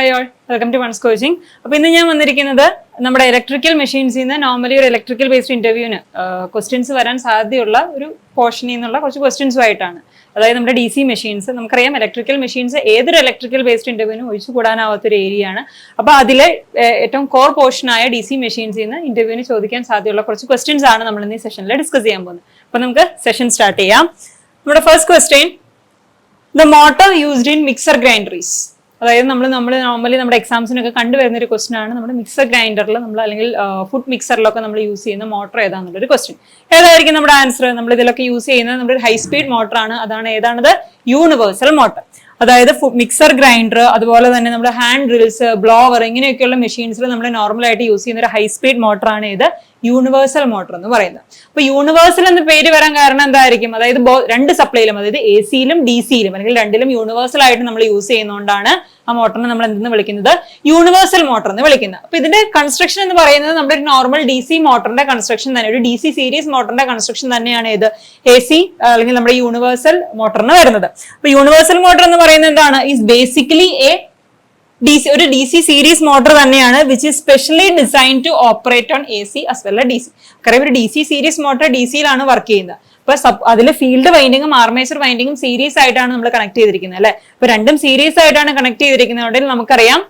Hi all, welcome to one's coaching. അപ്പോൾ ഇന്ന് ഞാൻ വന്നിരിക്കുന്നത് നമ്മുടെ ഇലക്ട്രിക്കൽ മെഷീൻസിൽ നിന്ന് നോർമലി ഒരു ഇലക്ട്രിക്കൽ ബേസ്ഡ് ഇന്റർവ്യൂവിന് ക്വസ്റ്റ്യൻസ് വരാൻ സാധ്യതയുള്ള ഒരു പോർഷനിൽ നിന്നുള്ള കുറച്ച് ക്വസ്റ്റ്യൻസുമായിട്ടാണ്. അതായത് നമ്മുടെ DC മെഷീൻസ്, നമുക്കറിയാം ഇലക്ട്രിക്കൽ മെഷീൻസ് ഏതൊരു ഇലക്ട്രിക്കൽ ബേസ്ഡ് ഇന്റർവ്യൂവിനും ഒഴിച്ചു കൂടാനാവാത്തൊരു ഏരിയയാണ്. അപ്പോൾ അതിലെ ഏറ്റവും കോർ പോർഷനായ DC മെഷീൻസിൽ നിന്ന് ഇന്റർവ്യൂവിന് ചോദിക്കാൻ സാധ്യതയുള്ള കുറച്ച് ക്വസ്റ്റ്യൻസ് ആണ് നമ്മൾ ഇന്ന് ഈ സെഷനിൽ ഡിസ്കസ് ചെയ്യാൻ പോകുന്നത്. അപ്പോൾ നമുക്ക് സെഷൻ സ്റ്റാർട്ട് ചെയ്യാം. നമ്മുടെ first question, the motor used in mixer grinder is. അതായത് നമ്മൾ നോർമലി നമ്മുടെ എക്സാംസിനൊക്കെ കണ്ടുവരുന്ന ഒരു ക്വസ്റ്റൻ ആണ്. നമ്മുടെ മിക്സർ ഗ്രൈൻഡറിൽ നമ്മൾ അല്ലെങ്കിൽ ഫുഡ് മിക്സറിലൊക്കെ നമ്മൾ യൂസ് ചെയ്യുന്ന മോട്ടർ ഏതാണെന്നുള്ളൊരു ക്വസ്റ്റ്യൻ. ഏതായിരിക്കും നമ്മുടെ ആൻസർ? നമ്മൾ ഇതിലൊക്കെ യൂസ് ചെയ്യുന്നത് നമ്മുടെ ഹൈ സ്പീഡ് മോട്ടർ ആണ്. ഏതാണത്? Universal motor. അതായത് മിക്സർ ഗ്രൈൻഡർ, അതുപോലെ തന്നെ നമ്മുടെ ഹാൻഡ് ഡ്രിൽസ്, ബ്ലോവർ, ഇങ്ങനെയൊക്കെയുള്ള മെഷീൻസിൽ നമ്മൾ നോർമലായിട്ട് യൂസ് ചെയ്യുന്ന ഒരു ഹൈ സ്പീഡ് മോട്ടറാണ് ഇത് യൂണിവേഴ്സൽ മോട്ടർ എന്ന് പറയുന്നത്. അപ്പൊ യൂണിവേഴ്സൽ എന്ന പേര് വരാൻ കാരണം എന്തായിരിക്കും? അതായത് രണ്ട് സപ്ലൈയിലും, അതായത് AC-യിലും DC-യിലും അല്ലെങ്കിൽ രണ്ടിലും യൂണിവേഴ്സൽ ആയിട്ട് നമ്മൾ യൂസ് ചെയ്യുന്നതുകൊണ്ടാണ് ആ മോട്ടറിനെ നമ്മൾ എന്തെന്ന് വിളിക്കുന്നത്? യൂണിവേഴ്സൽ മോട്ടർ എന്ന് വിളിക്കുന്നത്. അപ്പൊ ഇതിന്റെ കൺസ്ട്രക്ഷൻ എന്ന് പറയുന്നത് നമ്മുടെ ഒരു നോർമൽ DC മോട്ടറിന്റെ കൺസ്ട്രക്ഷൻ തന്നെ, ഒരു DC സീരീസ് മോട്ടറിന്റെ കൺസ്ട്രക്ഷൻ തന്നെയാണ് ഇത് AC അല്ലെങ്കിൽ നമ്മുടെ യൂണിവേഴ്സൽ മോട്ടറിന് വരുന്നത്. അപ്പൊ യൂണിവേഴ്സൽ മോട്ടർ എന്ന് പറയുന്നത് എന്താണ്? ഈസ് ബേസിക്കലി ഒരു DC സീരീസ് മോട്ടർ തന്നെയാണ്, which is specially design to operate on AC as well as DC. കാരണം ഒരു DC സീരീസ് മോട്ടർ DC-യിലാണ് വർക്ക് ചെയ്യുന്നത്. അപ്പൊ അതിൽ ഫീൽഡ് വൈൻഡിങ്ങും ആർമേച്ചർ വൈൻഡിങ്ങും സീരീസ് ആയിട്ടാണ് നമ്മൾ കണക്ട് ചെയ്തിരിക്കുന്നത് അല്ലെ. അപ്പൊ രണ്ടും സീരീസ് ആയിട്ടാണ് കണക്ട് ചെയ്തിരിക്കുന്നത്. നമുക്കറിയാം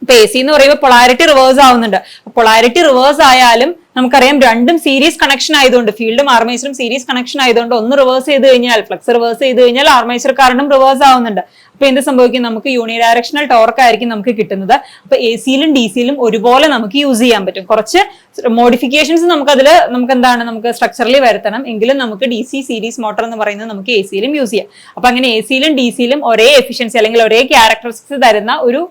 ഇപ്പൊ AC എന്ന് പറയുമ്പോൾ പൊളാരിറ്റി റിവേഴ്സ് ആവുന്നുണ്ട്. പൊളാരിറ്റി റിവേഴ്സ് ആയാലും നമുക്കറിയാം രണ്ടും സീരീസ് കണക്ഷൻ ആയതുകൊണ്ട്, ഫീൽഡും ആർമേച്ചറും സീരീസ് കണക്ഷൻ ആയതുകൊണ്ട് ഒന്ന് റിവേഴ്സ് ചെയ്ത് കഴിഞ്ഞാൽ, ഫ്ലക്സ് റിവേഴ്സ് ചെയ്ത് കഴിഞ്ഞാൽ ആർമേച്ചർ കറണ്ടും റിവേഴ്സ് ആവുന്നുണ്ട്. അപ്പൊ എന്ത് സംഭവിക്കും? നമുക്ക് യൂണിഡയറക്ഷണൽ ടോർക്ക് ആയിരിക്കും നമുക്ക് കിട്ടുന്നത്. അപ്പൊ AC-യിലും DC-യിലും ഒരുപോലെ നമുക്ക് യൂസ് ചെയ്യാൻ പറ്റും. കുറച്ച് മോഡിഫിക്കേഷൻസ് നമുക്ക് സ്ട്രക്ചറലി വരുത്തണം, എങ്കിലും നമുക്ക് DC സീരീസ് മോട്ടർ എന്ന് പറയുന്നത് നമുക്ക് AC-യിലും യൂസ് ചെയ്യാം. അപ്പൊ അങ്ങനെ AC-യിലും DC-യിലും ഒരേ എഫിഷ്യൻസി അല്ലെങ്കിൽ ഒരേ ക്യാരക്ടറിസ്റ്റിക്സ് തരുന്ന ഒരു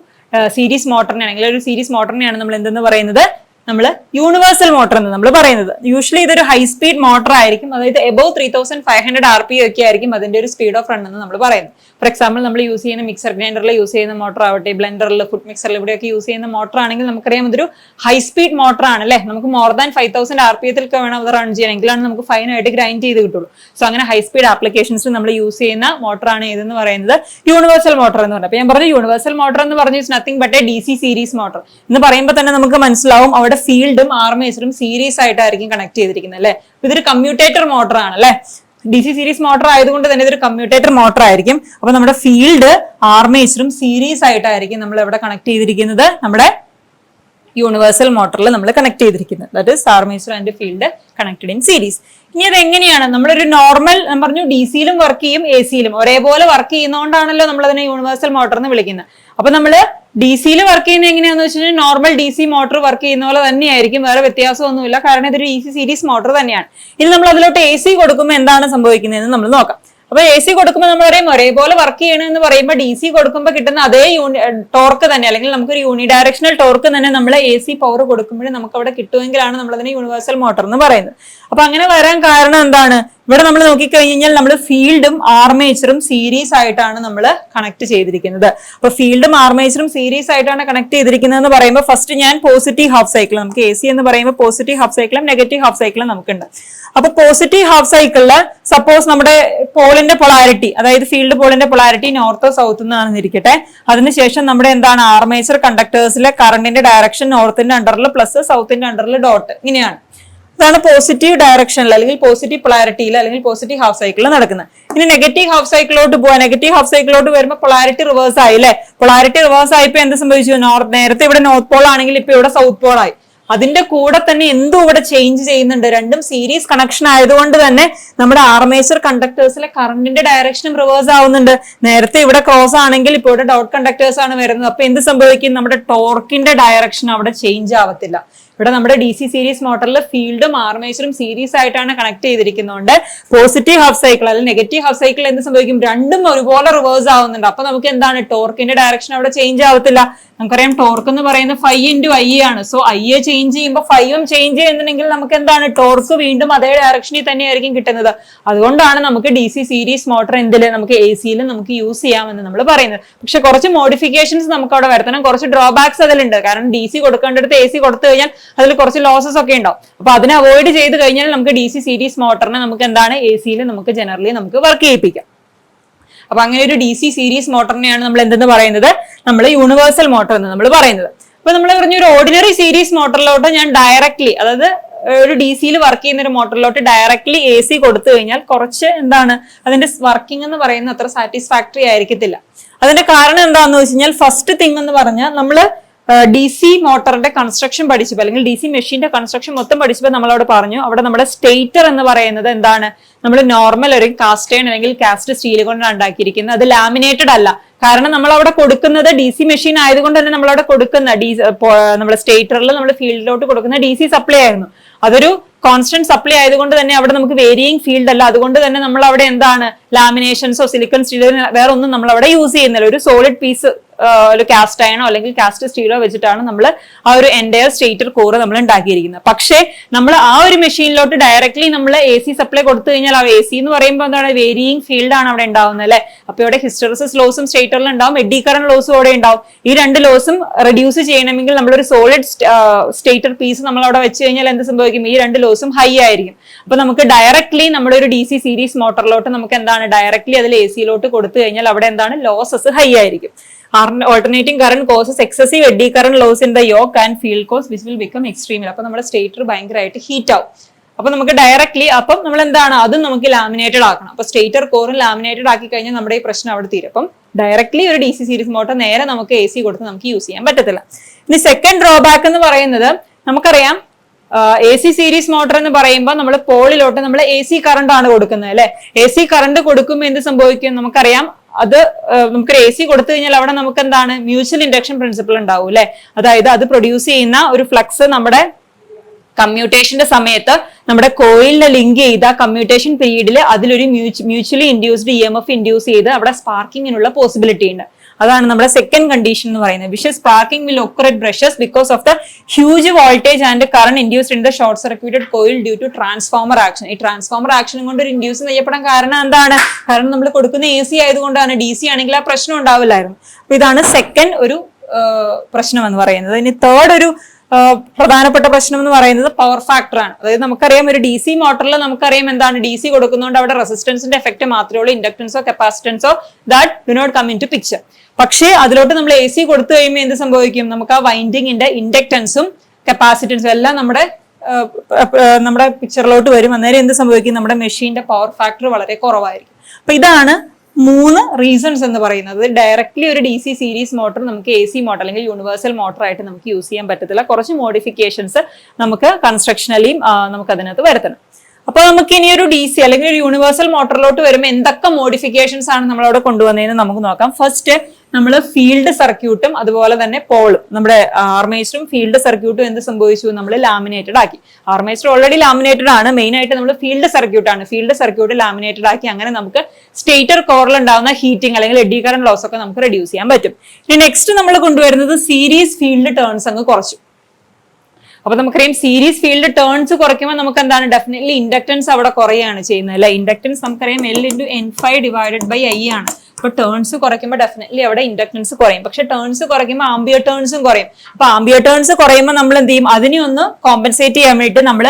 സീരീസ് മോട്ടറിനെ അല്ലെങ്കിൽ ഒരു സീരീസ് മോട്ടറിനെയാണ് നമ്മൾ എന്തെന്ന് പറയുന്നത്? നമ്മൾ യൂണിവേഴ്സൽ മോട്ടർ എന്ന് നമ്മൾ പറയുന്നത്. യൂഷ്വലി ഇതൊരു ഹൈ സ്പീഡ് മോട്ടർ ആയിരിക്കും. അതായത് എബോവ് 3500 RPM ഒക്കെ ആയിരിക്കും അതിന്റെ ഒരു സ്പീഡ് ഓഫ് റൺ എന്ന് നമ്മൾ പറയുന്നത്. ഫോർ എക്സാമ്പിൾ നമ്മൾ യൂസ് ചെയ്യുന്ന മിക്സർ ഗ്രൈൻഡറിൽ യൂസ് ചെയ്യുന്ന മോട്ടർ ആവട്ടെ, ബ്ലെൻഡറിൽ, ഫുഡ് മിക്സറിൽ ഇവിടെയൊക്കെ യൂസ് ചെയ്യുന്ന മോട്ടർ ആണെങ്കിൽ നമുക്കറിയാം ഇതൊരു ഹൈ സ്പീഡ് മോട്ടർ ആണ് അല്ലെ. നമുക്ക് മോർ ദാൻ 5000 RPM വേണം അത് റൺ ചെയ്യാൻ, എങ്കിലാണ് നമുക്ക് ഫൈനായിട്ട് ഗ്രൈൻഡ് ചെയ്ത് കിട്ടുള്ളൂ. സോ അങ്ങനെ ഹൈ സ്പീഡ് ആപ്ലിക്കേഷൻസിൽ നമ്മൾ യൂസ് ചെയ്യുന്ന മോട്ടറാണ് ഇതെന്ന് പറയുന്നത് യൂണിവേഴ്സൽ മോട്ടർ എന്ന് പറയുന്നത്. അപ്പൊ ഞാൻ പറഞ്ഞു യൂണിവേഴ്സൽ മോട്ടർ എന്ന് പറഞ്ഞു nothing but A DC series motor എന്ന് പറയുമ്പോൾ തന്നെ നമുക്ക് മനസ്സിലാവും അവിടെ ഫീൽഡും ആർമേച്ചറും സീരീസ് ആയിട്ടായിരിക്കും കണക്ട് ചെയ്തിരിക്കുന്നത് അല്ലെ. ഇതൊരു കമ്മ്യൂട്ടേറ്റർ മോട്ടർ ആണ് അല്ലെ. DC സീരീസ് മോട്ടർ ആയതുകൊണ്ട് തന്നെ ഇതൊരു കമ്മ്യൂട്ടേറ്റർ മോട്ടർ ആയിരിക്കും. അപ്പൊ നമ്മുടെ ഫീൽഡ് ആർമേച്ചറും സീരീസ് ആയിട്ടായിരിക്കും നമ്മൾ എവിടെ കണക്ട് ചെയ്തിരിക്കുന്നത്? നമ്മുടെ യൂണിവേഴ്സൽ മോട്ടറിൽ നമ്മൾ കണക്ട് ചെയ്തിരിക്കുന്നത്. That is armature and field connected in series. ഇനി അത് എങ്ങനെയാണ്? നമ്മളൊരു നോർമൽ പറഞ്ഞു DC-യിലും വർക്ക് ചെയ്യും AC-യിലും ഒരേപോലെ വർക്ക് ചെയ്യുന്നതുകൊണ്ടാണല്ലോ നമ്മൾ അതിനെ യൂണിവേഴ്സൽ മോട്ടർ എന്ന് വിളിക്കുന്നത്. അപ്പൊ നമ്മള് DC-യിൽ വർക്ക് ചെയ്യുന്നത് എങ്ങനെയാണെന്ന് വെച്ച് കഴിഞ്ഞാൽ നോർമൽ DC മോട്ടർ വർക്ക് ചെയ്യുന്ന പോലെ തന്നെയായിരിക്കും, വേറെ വ്യത്യാസമൊന്നുമില്ല. കാരണം ഇതൊരു DC സീരീസ് മോട്ടർ തന്നെയാണ്. ഇനി നമ്മൾ അതിലോട്ട് AC കൊടുക്കുമ്പോൾ എന്താണ് സംഭവിക്കുന്നതെന്ന് നമ്മൾ നോക്കാം. അപ്പൊ AC കൊടുക്കുമ്പോൾ നമ്മൾ പറയും ഒരേപോലെ വർക്ക് ചെയ്യണമെന്ന് പറയുമ്പോൾ DC കൊടുക്കുമ്പോൾ കിട്ടുന്ന അതേ ടോർക്ക് തന്നെ അല്ലെങ്കിൽ നമുക്കൊരു യൂണിഡയറക്ഷണൽ ടോർക്ക് തന്നെ നമ്മൾ AC പവർ കൊടുക്കുമ്പോഴേ നമുക്ക് അവിടെ കിട്ടുമെങ്കിലാണ് നമ്മൾ അതിനെ യൂണിവേഴ്സൽ മോട്ടർ എന്ന് പറയുന്നത്. അപ്പൊ അങ്ങനെ വരാൻ കാരണം എന്താണ്? ഇവിടെ നമ്മൾ നോക്കിക്കഴിഞ്ഞാൽ നമ്മൾ ഫീൽഡും ആർമേച്ചറും സീരീസ് ആയിട്ടാണ് നമ്മൾ കണക്ട് ചെയ്തിരിക്കുന്നത്. അപ്പൊ ഫീൽഡും ആർമേച്ചറും സീരീസ് ആയിട്ടാണ് കണക്ട് ചെയ്തിരിക്കുന്നത് എന്ന് പറയുമ്പോൾ ഫസ്റ്റ് ഞാൻ പോസിറ്റീവ് ഹാഫ് സൈക്കിൾ, നമുക്ക് AC എന്ന് പറയുമ്പോൾ പോസിറ്റീവ് ഹാഫ് സൈക്കിളും നെഗറ്റീവ് ഹാഫ് സൈക്കിളും നമുക്കുണ്ട്. അപ്പൊ പോസിറ്റീവ് ഹാഫ് സൈക്കിളില് സപ്പോസ് നമ്മുടെ പോളിന്റെ പൊളാരിറ്റി, അതായത് ഫീൽഡ് പോളിന്റെ പൊളാരിറ്റി നോർത്തോ സൗത്ത് എന്നാണെന്ന് ഇരിക്കട്ടെ. അതിനുശേഷം നമ്മുടെ എന്താണ് ആർമേച്ചർ കണ്ടക്ടേഴ്സിലെ കറണ്ടിന്റെ ഡയറക്ഷൻ നോർത്തിന്റെ അണ്ടറിൽ പ്ലസ് സൗത്തിന്റെ അണ്ടറിൽ ഡോട്ട്, ഇങ്ങനെയാണ്. ഇതാണ് പോസിറ്റീവ് ഡയറക്ഷനിൽ അല്ലെങ്കിൽ പോസിറ്റീവ് പൊളാരിറ്റിയിൽ അല്ലെങ്കിൽ പോസിറ്റീവ് ഹാഫ് സൈക്കിളിൽ നടക്കുന്നത്. ഇനി നെഗറ്റീവ് ഹാഫ് സൈക്കിളോട്ട് പോവാ. നെഗറ്റീവ് ഹാഫ് സൈക്കിളോട്ട് വരുമ്പോൾ പൊളാരിറ്റി റിവേഴ്സ് ആയി അല്ലെ. പൊളാരിറ്റി റിവേഴ്സ് ആയപ്പോ എന്ത് സംഭവിച്ചു? നേരത്തെ ഇവിടെ നോർത്ത് പോൾ ആണെങ്കിൽ ഇപ്പൊ ഇവിടെ സൗത്ത് പോൾ ആയി. അതിന്റെ കൂടെ തന്നെ എന്തും ഇവിടെ ചേഞ്ച് ചെയ്യുന്നുണ്ട്. രണ്ടും സീരീസ് കണക്ഷൻ ആയതുകൊണ്ട് തന്നെ നമ്മുടെ ആർമേച്ചർ കണ്ടക്ടേഴ്സിലെ കറണ്ടിന്റെ ഡയറക്ഷനും റിവേഴ്സ് ആവുന്നുണ്ട്. നേരത്തെ ഇവിടെ ക്രോസ് ആണെങ്കിൽ ഇപ്പോൾ ഇവിടെ ഡോട്ട് കണ്ടക്ടേഴ്സ് ആണ് വരുന്നത്. അപ്പൊ എന്ത് സംഭവിക്കും? നമ്മുടെ ടോർക്കിന്റെ ഡയറക്ഷൻ അവിടെ ചേഞ്ച് ആവത്തില്ല. ഇവിടെ നമ്മുടെ DC സീരീസ് മോട്ടറിൽ ഫീൽഡും ആർമേച്ചറും സീരീസ് ആയിട്ടാണ് കണക്ട് ചെയ്തിരിക്കുന്നതുകൊണ്ട് പോസിറ്റീവ് ഹാഫ് സൈക്കിൾ അല്ലെങ്കിൽ നെഗറ്റീവ് ഹാഫ് സൈക്കിൾ എന്ത് സംഭവിക്കും? രണ്ടും ഒരുപോലെ റിവേഴ്സ് ആവുന്നുണ്ട്. അപ്പൊ നമുക്ക് എന്താണ്? ടോർക്കിന്റെ ഡയറക്ഷൻ അവിടെ ചേഞ്ച് ആവത്തില്ല. നമുക്കറിയാം ടോർക്ക് എന്ന് പറയുന്നത് φ × I ആണ്. സോ I ചേഞ്ച് ചെയ്യുമ്പോൾ φയും ചേഞ്ച് ചെയ്യുന്നുണ്ടെങ്കിൽ നമുക്ക് എന്താണ്? ടോർക്ക് വീണ്ടും അതേ ഡയറക്ഷനിൽ തന്നെയായിരിക്കും കിട്ടുന്നത്. അതുകൊണ്ടാണ് നമുക്ക് DC സീരീസ് മോട്ടർ എന്തില് നമുക്ക് AC-യിലും നമുക്ക് യൂസ് ചെയ്യാമെന്ന് നമ്മൾ പറയുന്നത്. പക്ഷെ കുറച്ച് മോഡിഫിക്കേഷൻസ് നമുക്ക് അവിടെ വരുത്തണം, കുറച്ച് ഡ്രോബാക്സ് അതിലുണ്ട്. കാരണം DC കൊടുക്കേണ്ടടുത്ത് AC കൊടുത്തു കഴിഞ്ഞാൽ അതിൽ കുറച്ച് ലോസസ് ഒക്കെ ഉണ്ടാവും. അപ്പൊ അതിനെ അവോയ്ഡ് ചെയ്ത് കഴിഞ്ഞാൽ നമുക്ക് DC സീരീസ് മോട്ടറിനെ നമുക്ക് എന്താണ് AC-യിൽ നമുക്ക് ജനറലി നമുക്ക് വർക്ക് ചെയ്യിപ്പിക്കാം. അപ്പൊ അങ്ങനെ ഒരു DC സീരീസ് മോട്ടറിനെയാണ് നമ്മൾ എന്തെന്ന് പറയുന്നത്, നമ്മൾ യൂണിവേഴ്സൽ മോട്ടർ എന്ന് നമ്മൾ പറയുന്നത്. അപ്പൊ നമ്മൾ പറഞ്ഞ ഒരു ഓർഡിനറി സീരീസ് മോട്ടറിലോട്ട് ഞാൻ ഡയറക്ട്ലി, അതായത് ഒരു DC-യിൽ വർക്ക് ചെയ്യുന്ന ഒരു മോട്ടറിലോട്ട് ഡയറക്ട്ലി AC കൊടുത്തു കഴിഞ്ഞാൽ കുറച്ച് എന്താണ് അതിന്റെ വർക്കിംഗ് എന്ന് പറയുന്നത് അത്ര സാറ്റിസ്ഫാക്ടറി ആയിരിക്കത്തില്ല. അതിന്റെ കാരണം എന്താണെന്ന് വെച്ച് കഴിഞ്ഞാൽ ഫസ്റ്റ് തിങ് എന്ന് പറഞ്ഞാൽ നമ്മള് DC മോട്ടറിന്റെ കൺസ്ട്രക്ഷൻ പഠിച്ചപ്പോൾ അല്ലെങ്കിൽ DC മെഷീന്റെ കൺസ്ട്രക്ഷൻ മൊത്തം പഠിച്ചപ്പോൾ നമ്മളവിടെ പറഞ്ഞു, അവിടെ നമ്മുടെ സ്റ്റേറ്റർ എന്ന് പറയുന്നത് എന്താണ്, നമ്മൾ നോർമൽ ഒരു കാസ്റ്റ് അയൺ അല്ലെങ്കിൽ കാസ്റ്റ് സ്റ്റീൽ കൊണ്ടാണ് ഉണ്ടാക്കിയിരിക്കുന്നത്. അത് ലാമിനേറ്റഡ് അല്ല. കാരണം നമ്മൾ അവിടെ കൊടുക്കുന്നത് DC മെഷീൻ ആയതുകൊണ്ട് തന്നെ നമ്മളവിടെ കൊടുക്കുന്ന നമ്മുടെ സ്റ്റേറ്ററിൽ നമ്മൾ ഫീൽഡിലോട്ട് കൊടുക്കുന്ന DC സപ്ലൈ ആയിരുന്നു. അതൊരു കോൺസ്റ്റന്റ് സപ്ലൈ ആയതുകൊണ്ട് തന്നെ അവിടെ നമുക്ക് വേരിയിങ് ഫീൽഡ് അല്ല. അതുകൊണ്ട് തന്നെ നമ്മൾ അവിടെ എന്താണ് ലാമിനേഷൻസോ സിലിക്കൺ സ്റ്റീലോ വേറെ ഒന്നും നമ്മൾ അവിടെ യൂസ് ചെയ്യുന്നില്ല. ഒരു സോളിഡ് പീസ് ഒരു കാസ്റ്റ് അയണോ അല്ലെങ്കിൽ കാസ്റ്റ് സ്റ്റീലോ വെച്ചിട്ടാണ് നമ്മൾ ആ ഒരു എൻറ്റയർ സ്റ്റേറ്റർ കോർ നമ്മൾ ഉണ്ടാക്കിയിരിക്കുന്നത്. പക്ഷേ നമ്മൾ ആ ഒരു മെഷീനിലോട്ട് ഡയറക്ട്ലി നമ്മൾ AC സപ്ലൈ കൊടുത്തു കഴിഞ്ഞാൽ ആ AC എന്ന് പറയുമ്പോൾ എന്താണ് വേരിയിങ് ഫീൽഡ് ആണ് അവിടെ ഉണ്ടാവുന്നത് അല്ലെ. അപ്പൊ ഇവിടെ ഹിസ്റ്ററിസിസ് ലോസും സ്റ്റേറ്ററിൽ ഉണ്ടാവും, എഡി കറന്റ് ലോസും അവിടെ ഉണ്ടാവും. ഈ രണ്ട് ലോസും റെഡ്യൂസ് ചെയ്യണമെങ്കിൽ നമ്മളൊരു സോളിഡ് സ്റ്റേറ്റർ പീസ് നമ്മൾ അവിടെ വെച്ച് കഴിഞ്ഞാൽ എന്ത് സംഭവിക്കും, ഈ രണ്ട് ലോസും ഹൈ ആയിരിക്കും. അപ്പൊ നമുക്ക് ഡയറക്ട്ലി നമ്മുടെ ഒരു DC സീരീസ് മോട്ടറിലോട്ട് നമുക്ക് എന്താണ് ഡയറക്ട്ലി അതിൽ AC-ലോട്ട് കൊടുത്തു കഴിഞ്ഞാൽ അവിടെ എന്താണ് ലോസസ് ഹൈ ആയിരിക്കും. Alternating current causes excessive eddy current loss in the yoke and field coils which will become extreme. അപ്പൊ നമ്മുടെ സ്റ്റേറ്റർ ഭയങ്കരമായിട്ട് ഹീറ്റ് ആവും. അപ്പൊ നമുക്ക് ഡയറക്ട്ലി അപ്പം നമ്മൾ എന്താണ് അതും നമുക്ക് ലാമിനേറ്റഡ് ആക്കണം. അപ്പൊ സ്റ്റേറ്റർ കോറും ലാമിനേറ്റഡ് ആക്കി കഴിഞ്ഞാൽ നമ്മുടെ ഈ പ്രശ്നം അവിടെ തീരും. അപ്പം ഡയറക്ട്ലി ഒരു DC സീരീസ് മോട്ടർ നേരെ നമുക്ക് AC കൊടുത്ത് നമുക്ക് യൂസ് ചെയ്യാൻ പറ്റത്തില്ല. ഇനി സെക്കൻഡ് ഡ്രോബാക്ക് എന്ന് പറയുന്നത് നമുക്കറിയാം, AC സീരീസ് മോട്ടർ എന്ന് പറയുമ്പോൾ നമ്മൾ പോളിലോട്ട് നമ്മൾ AC കറണ്ട് ആണ് കൊടുക്കുന്നത് അല്ലെ. AC കറണ്ട് കൊടുക്കുമ്പോൾ എന്ത് സംഭവിക്കും നമുക്കറിയാം, അത് നമുക്ക് AC കൊടുത്തു കഴിഞ്ഞാൽ അവിടെ നമുക്ക് എന്താണ് മ്യൂച്വൽ ഇൻഡക്ഷൻ പ്രിൻസിപ്പിൾ ഉണ്ടാവും അല്ലെ. അതായത് അത് പ്രൊഡ്യൂസ് ചെയ്യുന്ന ഒരു ഫ്ലക്സ് നമ്മുടെ കമ്മ്യൂട്ടേഷന്റെ സമയത്ത് നമ്മുടെ കോയിലിനെ ലിങ്ക് ചെയ്ത കമ്മ്യൂട്ടേഷൻ പീരീഡിൽ അതിലൊരു മ്യൂച്വലി ഇൻഡ്യൂസ്ഡ് EMF ഇൻഡ്യൂസ് ചെയ്ത് അവിടെ സ്പാർക്കിങ്ങിനുള്ള പോസിബിലിറ്റി ഉണ്ട്. അതാണ് നമ്മുടെ സെക്കൻഡ് കണ്ടീഷൻ എന്ന് പറയുന്നത്. Which sparking will occur at brushes because of the huge voltage and current induced in the short circuited coil due to transformer action. ഈ ട്രാൻസ്ഫോമർ ആക്ഷൻ കൊണ്ട് ഒരു ഇൻഡ്യൂസ് ചെയ്യപ്പെടാൻ കാരണം എന്താണ്, കാരണം നമ്മൾ കൊടുക്കുന്ന AC ആയതുകൊണ്ടാണ്. DC ആണെങ്കിൽ ആ പ്രശ്നം ഉണ്ടാവില്ലായിരുന്നു. അപ്പൊ ഇതാണ് സെക്കൻഡ് ഒരു പ്രശ്നം എന്ന് പറയുന്നത്. ഇനി തേർഡ് ഒരു പ്രധാനപ്പെട്ട പ്രശ്നം എന്ന് പറയുന്നത് പവർ ഫാക്ടർ ആണ്. അതായത് നമുക്കറിയാം ഒരു DC മോട്ടറിൽ നമുക്കറിയാം എന്താണ് DC കൊടുക്കുന്നതുകൊണ്ട് അവിടെ റെസിസ്റ്റൻസിന്റെ എഫക്ട് മാത്രമേ ഉള്ളൂ, ഇൻഡക്ടൻസോ കപ്പാസിറ്റൻസോ that do not come into picture. പക്ഷേ അതിലോട്ട് നമ്മൾ AC കൊടുത്തു കഴിയുമ്പോൾ എന്ത് സംഭവിക്കും, നമുക്ക് ആ വൈൻഡിങ്ങിന്റെ ഇൻഡക്ടൻസും കപ്പാസിറ്റൻസും എല്ലാം നമ്മുടെ പിക്ചറിലോട്ട് വരും. അന്നേരം എന്ത് സംഭവിക്കും, നമ്മുടെ മെഷീന്റെ പവർ ഫാക്ടർ വളരെ കുറവായിരിക്കും. അപ്പൊ ഇതാണ് 3 റീസൺസ് എന്ന് പറയുന്നത്. ഡയറക്ട്ലി ഒരു DC സീരീസ് മോട്ടർ നമുക്ക് AC മോട്ടർ അല്ലെങ്കിൽ യൂണിവേഴ്സൽ മോട്ടർ ആയിട്ട് നമുക്ക് യൂസ് ചെയ്യാൻ പറ്റത്തില്ല. കുറച്ച് മോഡിഫിക്കേഷൻസ് നമുക്ക് കൺസ്ട്രക്ഷനലിയും നമുക്ക് അതിനകത്ത് വരുത്തണം. അപ്പൊ നമുക്ക് ഇനി ഒരു DC അല്ലെങ്കിൽ ഒരു യൂണിവേഴ്സൽ മോട്ടറിലോട്ട് വരുമ്പോൾ എന്തൊക്കെ മോഡിഫിക്കേഷൻസ് ആണ് നമ്മളവിടെ കൊണ്ടുവന്നതെന്ന് നമുക്ക് നോക്കാം. ഫസ്റ്റ് നമ്മൾ ഫീൽഡ് സർക്യൂട്ടും അതുപോലെ തന്നെ പോളും നമ്മുടെ ആർമേച്ചറും ഫീൽഡ് സർക്യൂട്ടും എന്ത് സംഭവിച്ചു, നമ്മൾ ലാമിനേറ്റഡ് ആക്കി. ആർമേച്ചർ ഓൾറെഡി ലാമിനേറ്റഡ് ആണ്, മെയിൻ ആയിട്ട് നമ്മൾ ഫീൽഡ് സർക്യൂട്ടാണ്, ഫീൽഡ് സർക്യൂട്ട് ലാമിനേറ്റഡ് ആക്കി. അങ്ങനെ നമുക്ക് സ്റ്റേറ്റർ കോറിൽ ഉണ്ടാകുന്ന ഹീറ്റിംഗ് അല്ലെങ്കിൽ എഡി കറന്റ് ലോസ് ഒക്കെ നമുക്ക് റെഡ്യൂസ് ചെയ്യാൻ പറ്റും. ഇനി നെക്സ്റ്റ് നമ്മൾ കൊണ്ടുവരുന്നത് സീരീസ് ഫീൽഡ് ടേൺസ് അങ്ങ് കുറച്ചു. അപ്പൊ നമുക്കറിയാം സീരീസ് ഫീൽഡ് ടേൺസ് കുറയ്ക്കുമ്പോൾ നമുക്ക് എന്താണ് ഡെഫിനറ്റ്ലി ഇൻഡക്ടൻസ് അവിടെ കുറയാണ് ചെയ്യുന്നത് അല്ലെ. ഇൻഡക്ടൻസ് നമുക്കറിയാം L/N5/I ആണ്. അപ്പൊ ടേൺസ് കുറയ്ക്കുമ്പോൾ ഡെഫിനറ്റ്ലി അവിടെ ഇൻഡക്ടൻസ് കുറയും. പക്ഷെ ടേൺസ് കുറയ്ക്കുമ്പോൾ ആംബിയർ ടേൺസും കുറയും. അപ്പൊ ആംബിയർ ടേൺസ് കുറയുമ്പോൾ നമ്മൾ എന്ത് ചെയ്യും, അതിനെ ഒന്ന് കോമ്പൻസേറ്റ് ചെയ്യാൻ വേണ്ടിയിട്ട് നമ്മൾ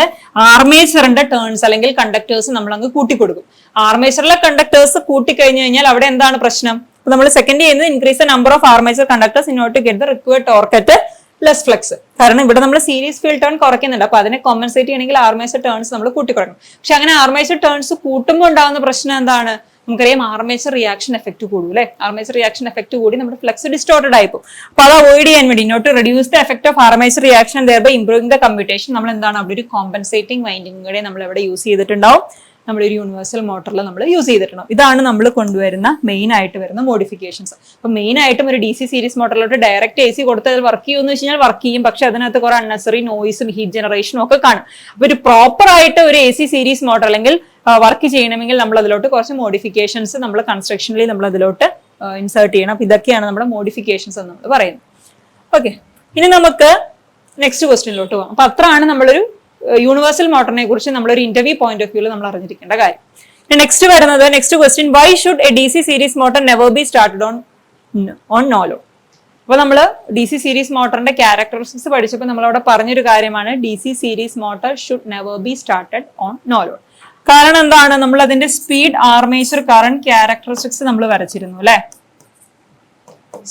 ആർമേച്ചറിന്റെ ടേൺസ് അല്ലെങ്കിൽ കണ്ടക്ടേഴ്സ് നമ്മൾ അങ്ങ് കൂട്ടിക്കൊടുക്കും. ആർമേച്ചറിലെ കണ്ടക്ടേഴ്സ് കൂട്ടിക്കഴിഞ്ഞു കഴിഞ്ഞാൽ അവിടെ എന്താണ് പ്രശ്നം, നമ്മൾ സെക്കൻഡ് ചെയ്യുന്നത് increase the number of armature conductors in order to get the required torque at less flux. കാരണം ഇവിടെ നമ്മൾ സീരീസ് ഫീൽഡ് ടേൺ കുറയ്ക്കുന്നുണ്ട്. അപ്പൊ അതിനെ കോമ്പൻസേറ്റ് ചെയ്യണമെങ്കിൽ ആർമേച്ചർ ടേൺസ് നമ്മൾ കൂട്ടിക്കൊടുക്കണം. പക്ഷെ അങ്ങനെ ആർമേച്ചർ ടേൺസ് കൂട്ടുമ്പോൾ ഉണ്ടാകുന്ന പ്രശ്നം എന്താണ്, നമുക്കറിയാം ആർമേച്ചർ റിയാക്ഷൻ എഫക്ട് കൂടും അല്ലെ. ആർമേച്ചർ റിയാക്ഷൻ എഫക്ട് കൂടി നമ്മുടെ ഫ്ലക്സ് ഡിസ്റ്റോർട്ടഡ് ആയിപ്പോ. അപ്പൊ അത് അവോയ്ഡ് ചെയ്യാൻ വേണ്ടി not reduce the effect of armature reaction thereby improving the commutation നമ്മൾ എന്താണ് അവിടെ ഒരു കോമ്പൻസേറ്റിംഗ് വൈൻഡിങ് കൂടെ നമ്മൾ ഇവിടെ യൂസ് ചെയ്തിട്ടുണ്ടാവും. നമ്മളൊരു യൂണിവേഴ്സൽ മോട്ടറിൽ നമ്മൾ യൂസ് ചെയ്തിട്ടുണ്ടാവും. ഇതാണ് നമ്മൾ കൊണ്ടുവരുന്ന മെയിൻ ആയിട്ട് വരുന്ന മോഡിഫിക്കേഷൻസ്. അപ്പൊ മെയിൻ ആയിട്ടും ഒരു DC സീരീസ് മോട്ടറിലോട്ട് ഡയറക്റ്റ് AC കൊടുത്ത് അത് വർക്ക് ചെയ്യുമെന്ന് വെച്ച് കഴിഞ്ഞാൽ വർക്ക് ചെയ്യും. പക്ഷെ അതിനകത്ത് കുറെ അൺനെസറി നോയ്സും ഹീറ്റ് ജനറേഷനും ഒക്കെ കാണും. അപ്പൊ ഒരു പ്രോപ്പർ ആയിട്ട് ഒരു AC സീരീസ് മോട്ടർ അല്ലെങ്കിൽ വർക്ക് ചെയ്യണമെങ്കിൽ നമ്മൾ അതിലോട്ട് കുറച്ച് മോഡിഫിക്കേഷൻസ് നമ്മൾ കൺസ്ട്രക്ഷനിൽ നമ്മൾ അതിലോട്ട് ഇൻസേർട്ട് ചെയ്യണം. അപ്പൊ ഇതൊക്കെയാണ് നമ്മുടെ മോഡിഫിക്കേഷൻസ് എന്ന് നമ്മൾ പറയുന്നത്. ഓക്കെ, ഇനി നമുക്ക് നെക്സ്റ്റ് ക്വസ്റ്റ്യനിലോട്ട് പോകാം. അപ്പൊ അത്രയാണ് നമ്മളൊരു യൂണിവേഴ്സൽ മോട്ടറിനെ കുറിച്ച് നമ്മളൊരു ഇന്റർവ്യൂ പോയിന്റ് ഓഫ് വ്യൂവിൽ നമ്മൾ അറിഞ്ഞിരിക്കേണ്ട കാര്യം. നെക്സ്റ്റ് വരുന്നത് next question, why should a DC series motor never be started on no load. അപ്പൊ നമ്മൾ DC സീരീസ് മോട്ടറിന്റെ ക്യാരക്ടറിസ്റ്റിക്സ് പഠിച്ചപ്പോൾ നമ്മളവിടെ പറഞ്ഞൊരു കാര്യമാണ് DC series motor should never be started on no load. കാരണം എന്താണ്, നമ്മൾ അതിന്റെ സ്പീഡ് ആർമേച്ചർ കറന്റ് ക്യാരക്ടറിസ്റ്റിക്സ് നമ്മൾ വരച്ചിരുന്നു അല്ലെ.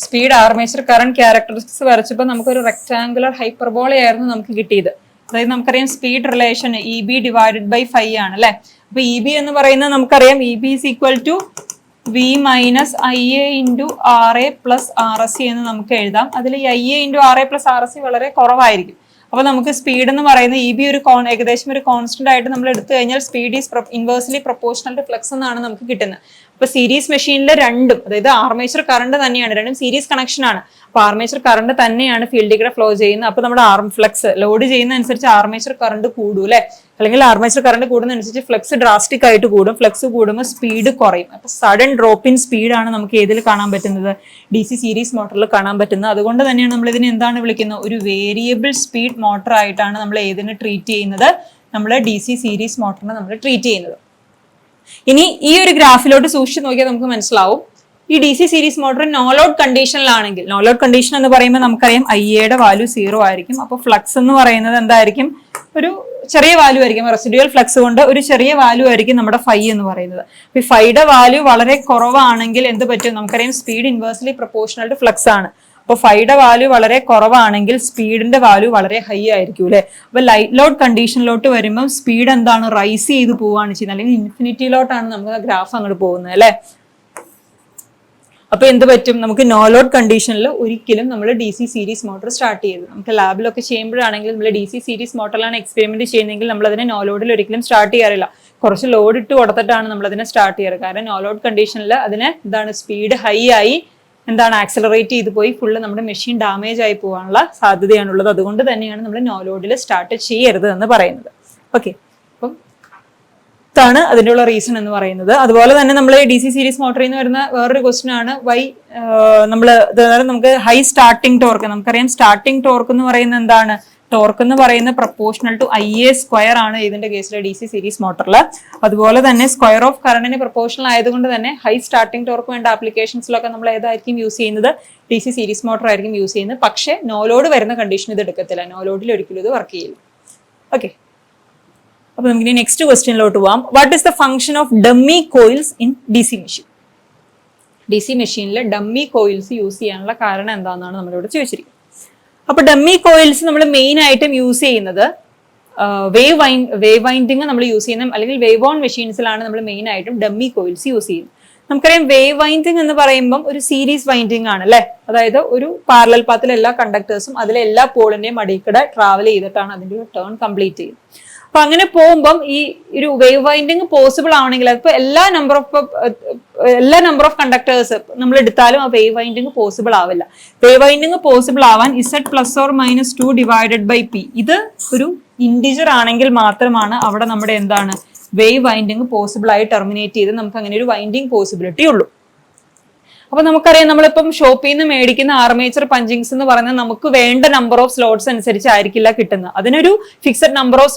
സ്പീഡ് ആർമേച്ചർ കറന്റ് ക്യാരക്ടറിസ്റ്റിക്സ് വരച്ചപ്പോൾ നമുക്കൊരു റെക്ടാങ്കുലർ ഹൈപ്പർബോള ആയിരുന്നു നമുക്ക് കിട്ടിയത്. അതായത് നമുക്കറിയാം speed relation EB divided by φ ആണ് അല്ലെ. അപ്പൊ EB എന്ന് പറയുന്നത് നമുക്കറിയാം EB is equal to V minus IA into RA plus RSC എന്ന് നമുക്ക് എഴുതാം. അതിൽ IA into RA plus RSC വളരെ കുറവായിരിക്കും. അപ്പൊ നമുക്ക് സ്പീഡ് എന്ന് പറയുന്നത് EB ഒരു ഏകദേശം ഒരു കോൺസ്റ്റന്റ് ആയിട്ട് നമ്മൾ എടുത്തു കഴിഞ്ഞാൽ speed is inversely proportional to flux എന്നാണ് നമുക്ക് കിട്ടുന്നത്. അപ്പൊ സീരീസ് മെഷീനിലെ രണ്ടും, അതായത് ആർമേച്ചർ കറണ്ട് തന്നെയാണ്, രണ്ടും സീരീസ് കണക്ഷൻ ആണ്. അപ്പൊ ആർമേച്ചർ കറണ്ട് തന്നെയാണ് ഫീൽഡിൽ കൂടെ ഫ്ലോ ചെയ്യുന്നത്. അപ്പൊ നമ്മുടെ ഫ്ലക്സ് ലോഡ് ചെയ്യുന്ന അനുസരിച്ച് ആർമേച്ചർ കറണ്ട് കൂടും അല്ലെ, അല്ലെങ്കിൽ ആർമേച്ചർ കറണ്ട് കൂടുന്നതനുസരിച്ച് ഫ്ലക്സ് ഡ്രാസ്റ്റിക് ആയിട്ട് കൂടും. ഫ്ലക്സ് കൂടുമ്പോൾ സ്പീഡ് കുറയും. അപ്പൊ സഡൻ ഡ്രോപ്പ് ഇൻ സ്പീഡാണ് നമുക്ക് ഏതിൽ കാണാൻ പറ്റുന്നത്, DC സീരീസ് മോട്ടറിൽ കാണാൻ പറ്റുന്നത്. അതുകൊണ്ട് തന്നെയാണ് നമ്മൾ ഇതിനെ എന്താണ് വിളിക്കുന്നത്, ഒരു വേരിയബിൾ സ്പീഡ് മോട്ടർ ആയിട്ടാണ് നമ്മൾ ഏതിനെ ട്രീറ്റ് ചെയ്യുന്നത്, നമ്മൾ DC സീരീസ് മോട്ടറിനെ നമ്മൾ ട്രീറ്റ് ചെയ്യുന്നത്. ഇനി ഈ ഒരു ഗ്രാഫിലോട്ട് സൂക്ഷിച്ച് നോക്കിയാൽ നമുക്ക് മനസ്സിലാവും, ഈ DC series motor no load കണ്ടീഷനിലാണെങ്കിൽ, നോ ലോഡ് കണ്ടീഷൻ എന്ന് പറയുമ്പോൾ നമുക്കറിയാം IAയുടെ വാല്യൂ 0 ആയിരിക്കും. അപ്പൊ ഫ്ലക്സ് എന്ന് പറയുന്നത് എന്തായിരിക്കും, ഒരു ചെറിയ വാല്യൂ ആയിരിക്കും. റെസിഡ്യൂവൽ ഫ്ലക്സ് കൊണ്ട് ഒരു ചെറിയ വാല്യൂ ആയിരിക്കും നമ്മുടെ φ എന്ന് പറയുന്നത്. അപ്പൊ ഫൈയുടെ വാല്യൂ വളരെ കുറവാണെങ്കിൽ എന്ത് പറ്റും, നമുക്കറിയാം speed inversely proportional to flux ആണ്. അപ്പൊ ഫൈയുടെ വാല്യൂ വളരെ കുറവാണെങ്കിൽ സ്പീഡിന്റെ വാല്യൂ വളരെ ഹൈ ആയിരിക്കും അല്ലെ. അപ്പൊ ലൈറ്റ് ലോഡ് കണ്ടീഷനിലോട്ട് വരുമ്പോൾ സ്പീഡ് എന്താണ്, റൈസ് ചെയ്ത് പോവുകയാണ് ചെയ്യുന്നത്, അല്ലെങ്കിൽ ഇൻഫിനിറ്റിയിലോട്ടാണ് നമുക്ക് ആ ഗ്രാഫ് അങ്ങോട്ട് പോകുന്നത് അല്ലെ. അപ്പൊ എന്ത് പറ്റും, നമുക്ക് നോ ലോഡ് കണ്ടീഷനിൽ ഒരിക്കലും നമ്മൾ DC സീരീസ് മോട്ടർ സ്റ്റാർട്ട് ചെയ്ത്, നമുക്ക് ലാബിലൊക്കെ ചെയ്യുമ്പോഴാണെങ്കിൽ നമ്മൾ DC സീരീസ് മോട്ടറിലാണ് എക്സ്പെരിമെന്റ് ചെയ്യുന്നതെങ്കിൽ നമ്മൾ അതിനെ നോ ലോഡിൽ ഒരിക്കലും സ്റ്റാർട്ട് ചെയ്യാറില്ല. കുറച്ച് ലോഡ് ഇട്ട് കൊടുത്തിട്ടാണ് നമ്മൾ അതിനെ സ്റ്റാർട്ട് ചെയ്യാറ്. കാരണം നോ ലോഡ് കണ്ടീഷനിൽ അതിന് എന്താണ്, സ്പീഡ് ഹൈ ആയി എന്താണ് ആക്സലറേറ്റ് ചെയ്ത് പോയി ഫുള്ള് നമ്മുടെ മെഷീൻ ഡാമേജ് ആയി പോകാനുള്ള സാധ്യതയാണുള്ളത്. അതുകൊണ്ട് തന്നെയാണ് നമ്മൾ നോ ലോഡിൽ സ്റ്റാർട്ട് ചെയ്യരുത് എന്ന് പറയുന്നത്. ഓക്കെ, അപ്പം ാണ് അതിനുള്ള റീസൺ എന്ന് പറയുന്നത്. അതുപോലെ തന്നെ നമ്മൾ DC സീരീസ് മോട്ടറിൽ നിന്ന് വരുന്ന വേറൊരു ക്വസ്റ്റ്യൻ ആണ് വൈ നമുക്ക് ഹൈ സ്റ്റാർട്ടിംഗ് ടോർക്ക്. നമുക്കറിയാം സ്റ്റാർട്ടിംഗ് ടോർക്ക് എന്ന് പറയുന്നത് എന്താണ്, ടോർക്ക് എന്ന് പറയുന്നത് പ്രൊപ്പോർഷണൽ ടു IA സ്ക്വയർ ആണ് ഇതിന്റെ കേസിൽ DC സീരീസ് മോട്ടറിൽ. അതുപോലെ തന്നെ സ്ക്വയർ ഓഫ് കറണ്ടിന് പ്രൊപ്പോർഷണൽ ആയതുകൊണ്ട് തന്നെ ഹൈ സ്റ്റാർട്ടിംഗ് ടോർക്ക് വേണ്ട ആപ്ലിക്കേഷൻസിലൊക്കെ നമ്മൾ ഏതായിരിക്കും യൂസ് ചെയ്യുന്നത്, DC സീരീസ് മോട്ടർ ആയിരിക്കും യൂസ് ചെയ്യുന്നത്. പക്ഷേ നോ ലോഡ് വരുന്ന കണ്ടീഷൻ ഇത് എടുക്കത്തില്ല, നോ ലോഡിൽ ഒരിക്കലും ഇത് വർക്ക് ചെയ്യില്ല. ഓക്കെ, അപ്പൊ നമുക്ക് നെക്സ്റ്റ് ക്വസ്റ്റ്യനിലോട്ട് പോവാം. What is the function of dummy coils in DC machine? DC മെഷീനിൽ ഡമ്മി കോയിൽസ് യൂസ് ചെയ്യാനുള്ള കാരണം എന്താണെന്നാണ് നമ്മളിവിടെ ചോദിച്ചിരിക്കുന്നത്. അപ്പൊ ഡമ്മി കോയിൽസ് നമ്മൾ മെയിൻ ആയിട്ടും യൂസ് ചെയ്യുന്നത് വേവ് വൈൻഡിങ് നമ്മൾ യൂസ് ചെയ്യുന്ന, അല്ലെങ്കിൽ വേവ് ഓൺ മെഷീൻസിലാണ് നമ്മൾ മെയിൻ ആയിട്ടും ഡമ്മി കോയിൽസ് യൂസ് ചെയ്യുന്നത്. നമുക്കറിയാം വേവ് വൈൻഡിങ് എന്ന് പറയുമ്പോൾ ഒരു സീരീസ് വൈൻഡിങ് ആണ് അല്ലെ. അതായത് ഒരു പാരലൽ പാത്തിൽ എല്ലാ കണ്ടക്ടേഴ്സും അതിലെ എല്ലാ പോളിന്റെയും അടിയിൽക്കൂടെ ട്രാവൽ ചെയ്തിട്ടാണ് അതിന്റെ ഒരു ടേൺ കംപ്ലീറ്റ് ചെയ്യുന്നത്. അപ്പൊ അങ്ങനെ പോകുമ്പം ഈ ഒരു വേവ് വൈൻഡിങ് പോസിബിൾ ആവണമെങ്കിൽ അതിപ്പോ എല്ലാ നമ്പർ ഓഫ് കണ്ടക്ടേഴ്സ് നമ്മൾ എടുത്താലും ആ വേവ് വൈൻഡിങ് പോസിബിൾ ആവില്ല. വേവ് വൈൻഡിങ് പോസിബിൾ ആവാൻ Z+or-2 ഡിവൈഡഡ് ബൈ P ഇത് ഒരു ഇൻഡിജർ ആണെങ്കിൽ മാത്രമാണ് അവിടെ നമ്മുടെ എന്താണ് വേവ് വൈൻഡിങ് പോസിബിൾ ആയി ടെർമിനേറ്റ് ചെയ്ത് നമുക്ക് അങ്ങനെ ഒരു വൈൻഡിങ് പോസിബിലിറ്റി ഉള്ളൂ. അപ്പൊ നമുക്കറിയാം നമ്മളിപ്പം ഷോപ്പിൽ നിന്ന് മേടിക്കുന്ന ആർമേച്ചർ പഞ്ചിങ്സ് എന്ന് പറയുന്നത് നമുക്ക് വേണ്ട നമ്പർ ഓഫ് സ്ലോട്ട്സ് അനുസരിച്ചായിരിക്കില്ല കിട്ടുന്നത്. അതിനൊരു fixed number of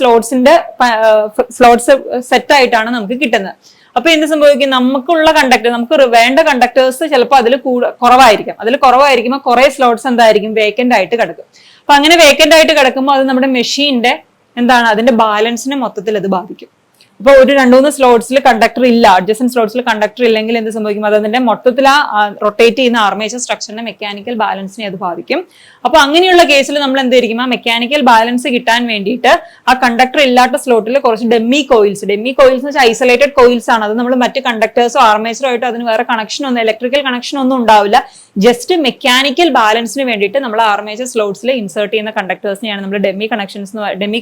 slots set ആയിട്ടാണ് നമുക്ക് കിട്ടുന്നത്. അപ്പൊ എന്ത് സംഭവിക്കും, നമുക്കുള്ള നമുക്ക് വേണ്ട കണ്ടക്ടേഴ്സ് ചിലപ്പോൾ അതിൽ കുറവായിരിക്കുമ്പോൾ കുറെ സ്ലോട്ട്സ് എന്തായിരിക്കും, വേക്കന്റ് ആയിട്ട് കിടക്കും. അപ്പൊ അങ്ങനെ വേക്കന്റ് ആയിട്ട് കിടക്കുമ്പോൾ അത് നമ്മുടെ മെഷീന്റെ എന്താണ്, അതിന്റെ ബാലൻസിനെ മൊത്തത്തിൽ അത് ബാധിക്കും. അപ്പൊ ഒരു 2-3 സ്ലോട്ട്സിൽ കണ്ടക്ടർ ഇല്ല, അഡ്ജസന്റ് സ്ലോട്ട്സിൽ കണ്ടക്ടർ ഇല്ലെങ്കിൽ എന്ത് സംഭവിക്കും, അത് അതിന്റെ മൊത്തത്തിൽ ആ റൊട്ടേറ്റ് ചെയ്യുന്ന ആർമേച്ചർ സ്ട്രക്ചറിന്റെ മെക്കാനിക്കൽ ബാലൻസിനെ അത് ബാധിക്കും. അപ്പൊ അങ്ങനെയുള്ള കേസിൽ നമ്മൾ എന്തായിരിക്കും, ആ മെക്കാനിക്കൽ ബാലൻസ് കിട്ടാൻ വേണ്ടിയിട്ട് ആ കണ്ടക്ടർ ഇല്ലാത്ത സ്ലോട്ടിൽ കുറച്ച് ഡമ്മി കോയിൽസ് എന്ന് വെച്ചാൽ ഐസൊലേറ്റഡ് കോയിൽസ് ആണ്. അത് നമ്മൾ മറ്റ് കണ്ടക്ടേഴ്സോ ആർമേച്ചറോ ആയിട്ട് അതിന് വേറെ കണക്ഷൻ ഒന്നും, ഇലക്ട്രിക്കൽ കണക്ഷൻ ഒന്നും ഉണ്ടാവില്ല. ജസ്റ്റ് മെക്കാനിക്കൽ ബാലൻസിന് വേണ്ടിയിട്ട് നമ്മൾ ആർമേച്ചർ സ്ലോട്ട്സിൽ ഇൻസേർട്ട് ചെയ്യുന്ന കണ്ടക്ടേഴ്സിനെയാണ് നമ്മൾ ഡമ്മി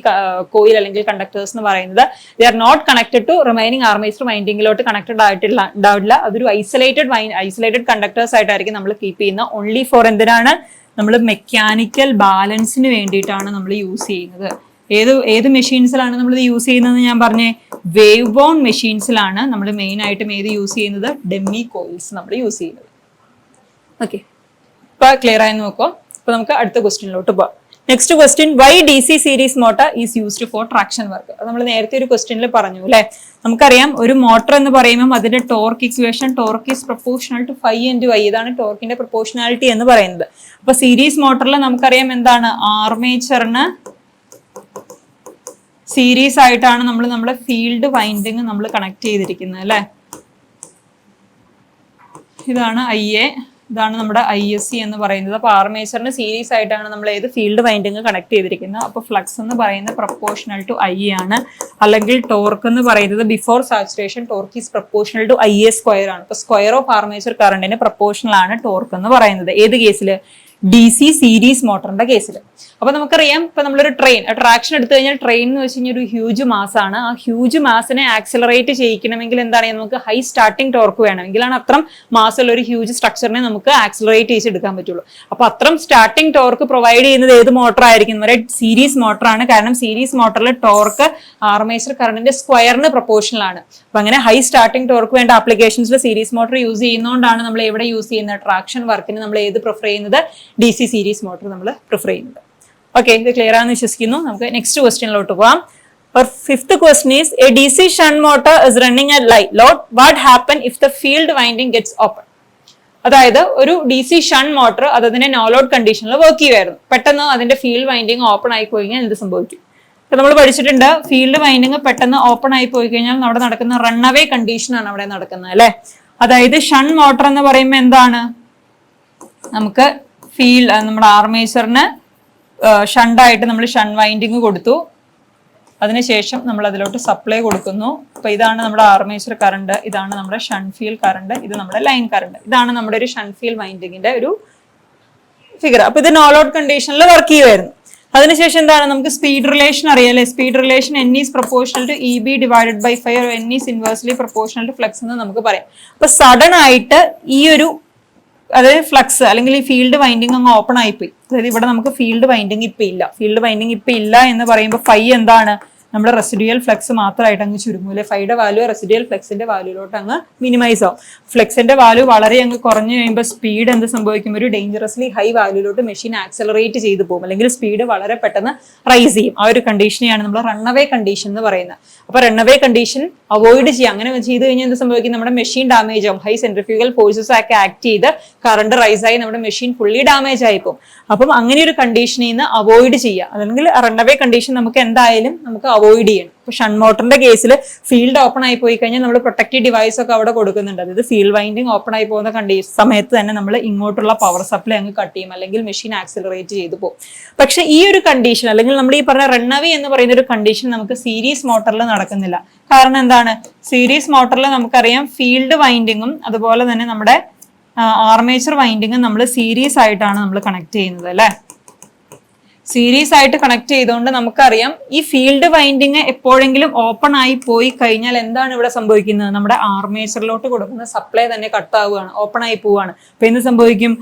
കോയിൽ അല്ലെങ്കിൽ കണ്ടക്ടേഴ്സ് എന്ന് പറയുന്നത്. They are not connected to remaining armature വൈൻഡിങ്ങിലോട്ട് കണക്റ്റഡ് ഉണ്ടാവില്ല. അതൊരു ഐസൊലേറ്റഡ് കണ്ടക്ടേഴ്സ് ആയിട്ടായിരിക്കും നമ്മൾ കീപ്പ് ചെയ്യുന്ന. ഓൺലി ഫോർ എന്തിനാണ്, നമ്മൾ മെക്കാനിക്കൽ ബാലൻസിന് വേണ്ടിയിട്ടാണ് നമ്മൾ യൂസ് ചെയ്യുന്നത്. ഏത് മെഷീൻസിലാണ് നമ്മൾ ഇത് യൂസ് ചെയ്യുന്നത് ഞാൻ പറഞ്ഞേ, വേവ് ബോൺ മെഷീൻസിലാണ് നമ്മൾ മെയിൻ ആയിട്ടും ഏത് യൂസ് ചെയ്യുന്നത്, ഡമ്മി കോയിൽസ് നമ്മൾ യൂസ് ചെയ്യുന്നത്. ഓക്കെ, ഇപ്പൊ ക്ലിയർ ആയി നോക്കോ. അപ്പൊ നമുക്ക് അടുത്ത ക്വസ്റ്റ്യനിലോട്ട് പോവാം. Next question, why DC series motor is used for traction work? അത് നമ്മൾ നേരത്തെ ഒരു ക്വസ്റ്റ്യനിൽ പറഞ്ഞു അല്ലെ. നമുക്കറിയാം ഒരു മോട്ടർ എന്ന് പറയുമ്പോൾ അതിന്റെ torque equation, torque is proportional to φ × I. ഇതാണ് ടോർക്കിന്റെ പ്രൊപ്പോർഷണാലിറ്റി എന്ന് പറയുന്നത്. അപ്പൊ സീരീസ് മോട്ടറിൽ നമുക്കറിയാം എന്താണ്, ആർമേച്ചറിന് സീരീസ് ആയിട്ടാണ് നമ്മൾ നമ്മുടെ ഫീൽഡ് വൈൻഡിങ് നമ്മൾ കണക്ട് ചെയ്തിരിക്കുന്നത് അല്ലെ. ഇതാണ് IA, ഇതാണ് നമ്മുടെ ISC എന്ന് പറയുന്നത്. അപ്പൊ ആർമേച്ചറിന് സീരീസ് ആയിട്ടാണ് നമ്മൾ ഏത് ഫീൽഡ് വൈൻഡിങ് കണക്ട് ചെയ്തിരിക്കുന്നത്. അപ്പൊ ഫ്ലക്സ് എന്ന് പറയുന്നത് പ്രൊപ്പോർഷണൽ ടു I ആണ്. അല്ലെങ്കിൽ ടോർക്ക് എന്ന് പറയുന്നത് before saturation torque is proportional to IA square ആണ്. അപ്പൊ സ്ക്വയർ ഓഫ് ആർമേച്ചർ കറണ്ടിന് പ്രൊപ്പോർഷണൽ ആണ് ടോർക്ക് എന്ന് പറയുന്നത്. ഏത് കേസിൽ? DC സീരീസ് മോട്ടറിന്റെ കേസിൽ. അപ്പൊ നമുക്കറിയാം, ഇപ്പൊ നമ്മളൊരു ട്രാക്ഷൻ എടുത്തു കഴിഞ്ഞാൽ ട്രെയിൻ എന്ന് വെച്ച് കഴിഞ്ഞാൽ ഒരു ഹ്യൂജ് മാസ് ആണ്. ആ ഹ്യൂജ് മാസിനെ ആക്സിലറേറ്റ് ചെയ്യിക്കണമെങ്കിൽ എന്താണ്, നമുക്ക് ഹൈ സ്റ്റാർട്ടിംഗ് ടോർക്ക് വേണം. എങ്കിലാണ് അത്രം മാസുള്ള ഒരു ഹ്യൂജ് സ്ട്രക്ചറിനെ നമുക്ക് ആക്സിലറേറ്റ് ചെയ്തെടുക്കാൻ പറ്റുള്ളൂ. അപ്പൊ അത്രം സ്റ്റാർട്ടിംഗ് ടോർക്ക് പ്രൊവൈഡ് ചെയ്യുന്നത് ഏത് മോട്ടർ ആയിരിക്കും? സീരീസ് മോട്ടറാണ്. കാരണം സീരീസ് മോട്ടറിൽ ടോർക്ക് ആർമേച്ചർ കറണ്ടിന്റെ സ്ക്വയറിന് പ്രൊപ്പോർഷണൽ ആണ്. അപ്പൊ അങ്ങനെ ഹൈ സ്റ്റാർട്ടിംഗ് ടോർക്ക് വേണ്ട ആപ്ലിക്കേഷൻസിൽ സീരീസ് മോട്ടർ യൂസ് ചെയ്യുന്നതുകൊണ്ടാണ് നമ്മൾ എവിടെ യൂസ് ചെയ്യുന്നത്? ട്രാക്ഷൻ വർക്കിന് നമ്മൾ ഏത് പ്രിഫർ ചെയ്യുന്നത്? DC സീരീസ് മോട്ടർ നമ്മൾ പ്രിഫർ ചെയ്യുന്നത്. ഓക്കെ, ഇത് ക്ലിയർ ആണെന്ന് വിശ്വസിക്കുന്നു. നമുക്ക് നെക്സ്റ്റ് ക്വസ്റ്റ്യനിലോട്ട് പോവാം. Fifth question is A DC shunt motor is running at light load. What happen if the field winding gets open? അതായത് ഒരു DC ഷണ്ട് മോട്ടർ അതിന്റെ നോ ലോഡ് കണ്ടീഷനിൽ വർക്ക് ചെയ്യുമായിരുന്നു. പെട്ടെന്ന് അതിന്റെ ഫീൽഡ് വൈൻഡിങ് ഓപ്പൺ ആയി പോയി കഴിഞ്ഞാൽ എന്ത് സംഭവിക്കും? നമ്മൾ പഠിച്ചിട്ടുണ്ട്, ഫീൽഡ് വൈൻഡിങ് പെട്ടെന്ന് ഓപ്പൺ ആയി പോയി കഴിഞ്ഞാൽ അവിടെ നടക്കുന്ന റൺഅവേ കണ്ടീഷൻ ആണ് അവിടെ നടക്കുന്നത് അല്ലെ. അതായത് ഷണ്ട് മോട്ടർ എന്ന് പറയുമ്പോൾ എന്താണ്, നമുക്ക് നമ്മുടെ ആർമേച്ചറിന് ഷണ്ടായിട്ട് നമ്മൾ ഷണ്ട് വൈൻഡിങ് കൊടുത്തു, അതിനുശേഷം നമ്മൾ അതിലോട്ട് സപ്ലൈ കൊടുക്കുന്നു. അപ്പൊ ഇതാണ് നമ്മുടെ ആർമേച്ചർ കറണ്ട്, ഇതാണ് നമ്മുടെ ഷണ്ട് ഫീൽഡ് കറണ്ട്, ഇത് നമ്മുടെ ലൈൻ കറണ്ട്. ഇതാണ് നമ്മുടെ ഒരു ഷണ്ട് ഫീൽഡ് വൈൻഡിങ്ങിന്റെ ഒരു ഫിഗർ. അപ്പൊ ഇത് നോ ലോഡ് കണ്ടീഷനിൽ വർക്ക് ചെയ്യുമായിരുന്നു. അതിനുശേഷം എന്താണ്, നമുക്ക് സ്പീഡ് റിലേഷൻ അറിയാലേ. Speed relation N is proportional to EB divided by 5, N is inversely proportional to flux എന്ന് നമുക്ക് പറയാം. അപ്പൊ സഡൻ ആയിട്ട് ഈ ഒരു, അതായത് ഫ്ലക്സ് അല്ലെങ്കിൽ ഈ ഫീൽഡ് വൈൻഡിങ് അങ്ങ് ഓപ്പൺ ആയിപ്പോയി. അതായത് ഇവിടെ നമുക്ക് ഫീൽഡ് വൈൻഡിങ് ഇപ്പൊ ഇല്ല. ഫീൽഡ് വൈൻഡിങ് ഇപ്പൊ ഇല്ല എന്ന് പറയുമ്പോൾ ഫൈ എന്താണ്, നമ്മുടെ റെസിഡ്യൂയൽ ഫ്ലക്സ് മാത്രമായിട്ട് അങ്ങ് ചുരുങ്ങൂലെ. ഫൈയുടെ വാല്യൂ റെസിഡ്യൂയൽ ഫ്ലക്സിന്റെ വാല്യൂലോട്ട് അങ്ങ് മിനിമൈസ് ആവും. ഫ്ലക്സിന്റെ വാല്യൂ വളരെ അങ്ങ് കുറഞ്ഞു കഴിയുമ്പോൾ സ്പീഡ് എന്ത് സംഭവിക്കും? ഒരു ഡേഞ്ചറസ്ലി ഹൈ വാല്യൂലോട്ട് മെഷീൻ ആക്സലറേറ്റ് ചെയ്തു പോകും, അല്ലെങ്കിൽ സ്പീഡ് വളരെ പെട്ടെന്ന് റൈസ് ചെയ്യും. ആ ഒരു കണ്ടീഷനെയാണ് നമ്മൾ റൺഅവേ കണ്ടീഷൻ എന്ന് പറയുന്നത്. അപ്പൊ റൺഅവേ കണ്ടീഷൻ അവോയ്ഡ് ചെയ്യുക. അങ്ങനെ ചെയ്ത് കഴിഞ്ഞാൽ എന്ത് സംഭവിക്കും? നമ്മുടെ മെഷീൻ ഡാമേജ് ആവും. ഹൈ സെൻട്രിഫ്യൂഗൽ ഫോഴ്സസ് ഒക്കെ ആക്ട് ചെയ്ത് കറണ്ട് റൈസ് ആയി നമ്മുടെ മെഷീൻ ഫുള്ളി ഡാമേജ് ആയി പോകും. അപ്പം അങ്ങനെ ഒരു കണ്ടീഷനിൽ നിന്ന് അവോയ്ഡ് ചെയ്യുക. അല്ലെങ്കിൽ റൺഅവേ കണ്ടീഷൻ നമുക്ക് എന്തായാലും നമുക്ക് അവോയ്ഡ് ചെയ്യണം. ഇപ്പൊ ഷണ്ട് മോട്ടറിന്റെ കേസിൽ ഫീൽഡ് ഓപ്പൺ ആയി പോയി കഴിഞ്ഞാൽ നമ്മൾ പ്രൊട്ടക്റ്റീവ് ഡിവൈസ് ഒക്കെ അവിടെ കൊടുക്കുന്നുണ്ട്. അതായത് ഫീൽഡ് വൈൻഡിങ് ഓപ്പൺ ആയി പോകുന്ന സമയത്ത് തന്നെ നമ്മൾ ഇങ്ങോട്ടുള്ള പവർ സപ്ലൈ അങ്ങ് കട്ട് ചെയ്യും, അല്ലെങ്കിൽ മെഷീൻ ആക്സിലറേറ്റ് ചെയ്തു പോകും. പക്ഷെ ഈ ഒരു കണ്ടീഷൻ, അല്ലെങ്കിൽ നമ്മൾ ഈ പറഞ്ഞ റൺഅവേ എന്ന് പറയുന്ന ഒരു കണ്ടീഷൻ നമുക്ക് സീരീസ് മോട്ടറിൽ നടക്കുന്നില്ല. കാരണം എന്താണ്? സീരീസ് മോട്ടറിൽ നമുക്കറിയാം ഫീൽഡ് വൈൻഡിങ്ങും അതുപോലെ തന്നെ നമ്മുടെ ആർമേച്ചർ വൈൻഡിങ്ങും നമ്മൾ സീരീസ് ആയിട്ടാണ് നമ്മൾ കണക്ട് ചെയ്യുന്നത് അല്ലെ. സീരീസ് ആയിട്ട് കണക്ട് ചെയ്തുകൊണ്ട് നമുക്കറിയാം ഈ ഫീൽഡ് വൈൻഡിങ് എപ്പോഴെങ്കിലും ഓപ്പൺ ആയി പോയി കഴിഞ്ഞാൽ എന്താണ് ഇവിടെ സംഭവിക്കുന്നത്? നമ്മുടെ ആർമേച്ചറിലോട്ട് കൊടുക്കുന്ന സപ്ലൈ തന്നെ കട്ട് ആവുകയാണ്, ഓപ്പൺ ആയി പോവുകയാണ്. അപ്പൊ എന്ത് സംഭവിക്കും?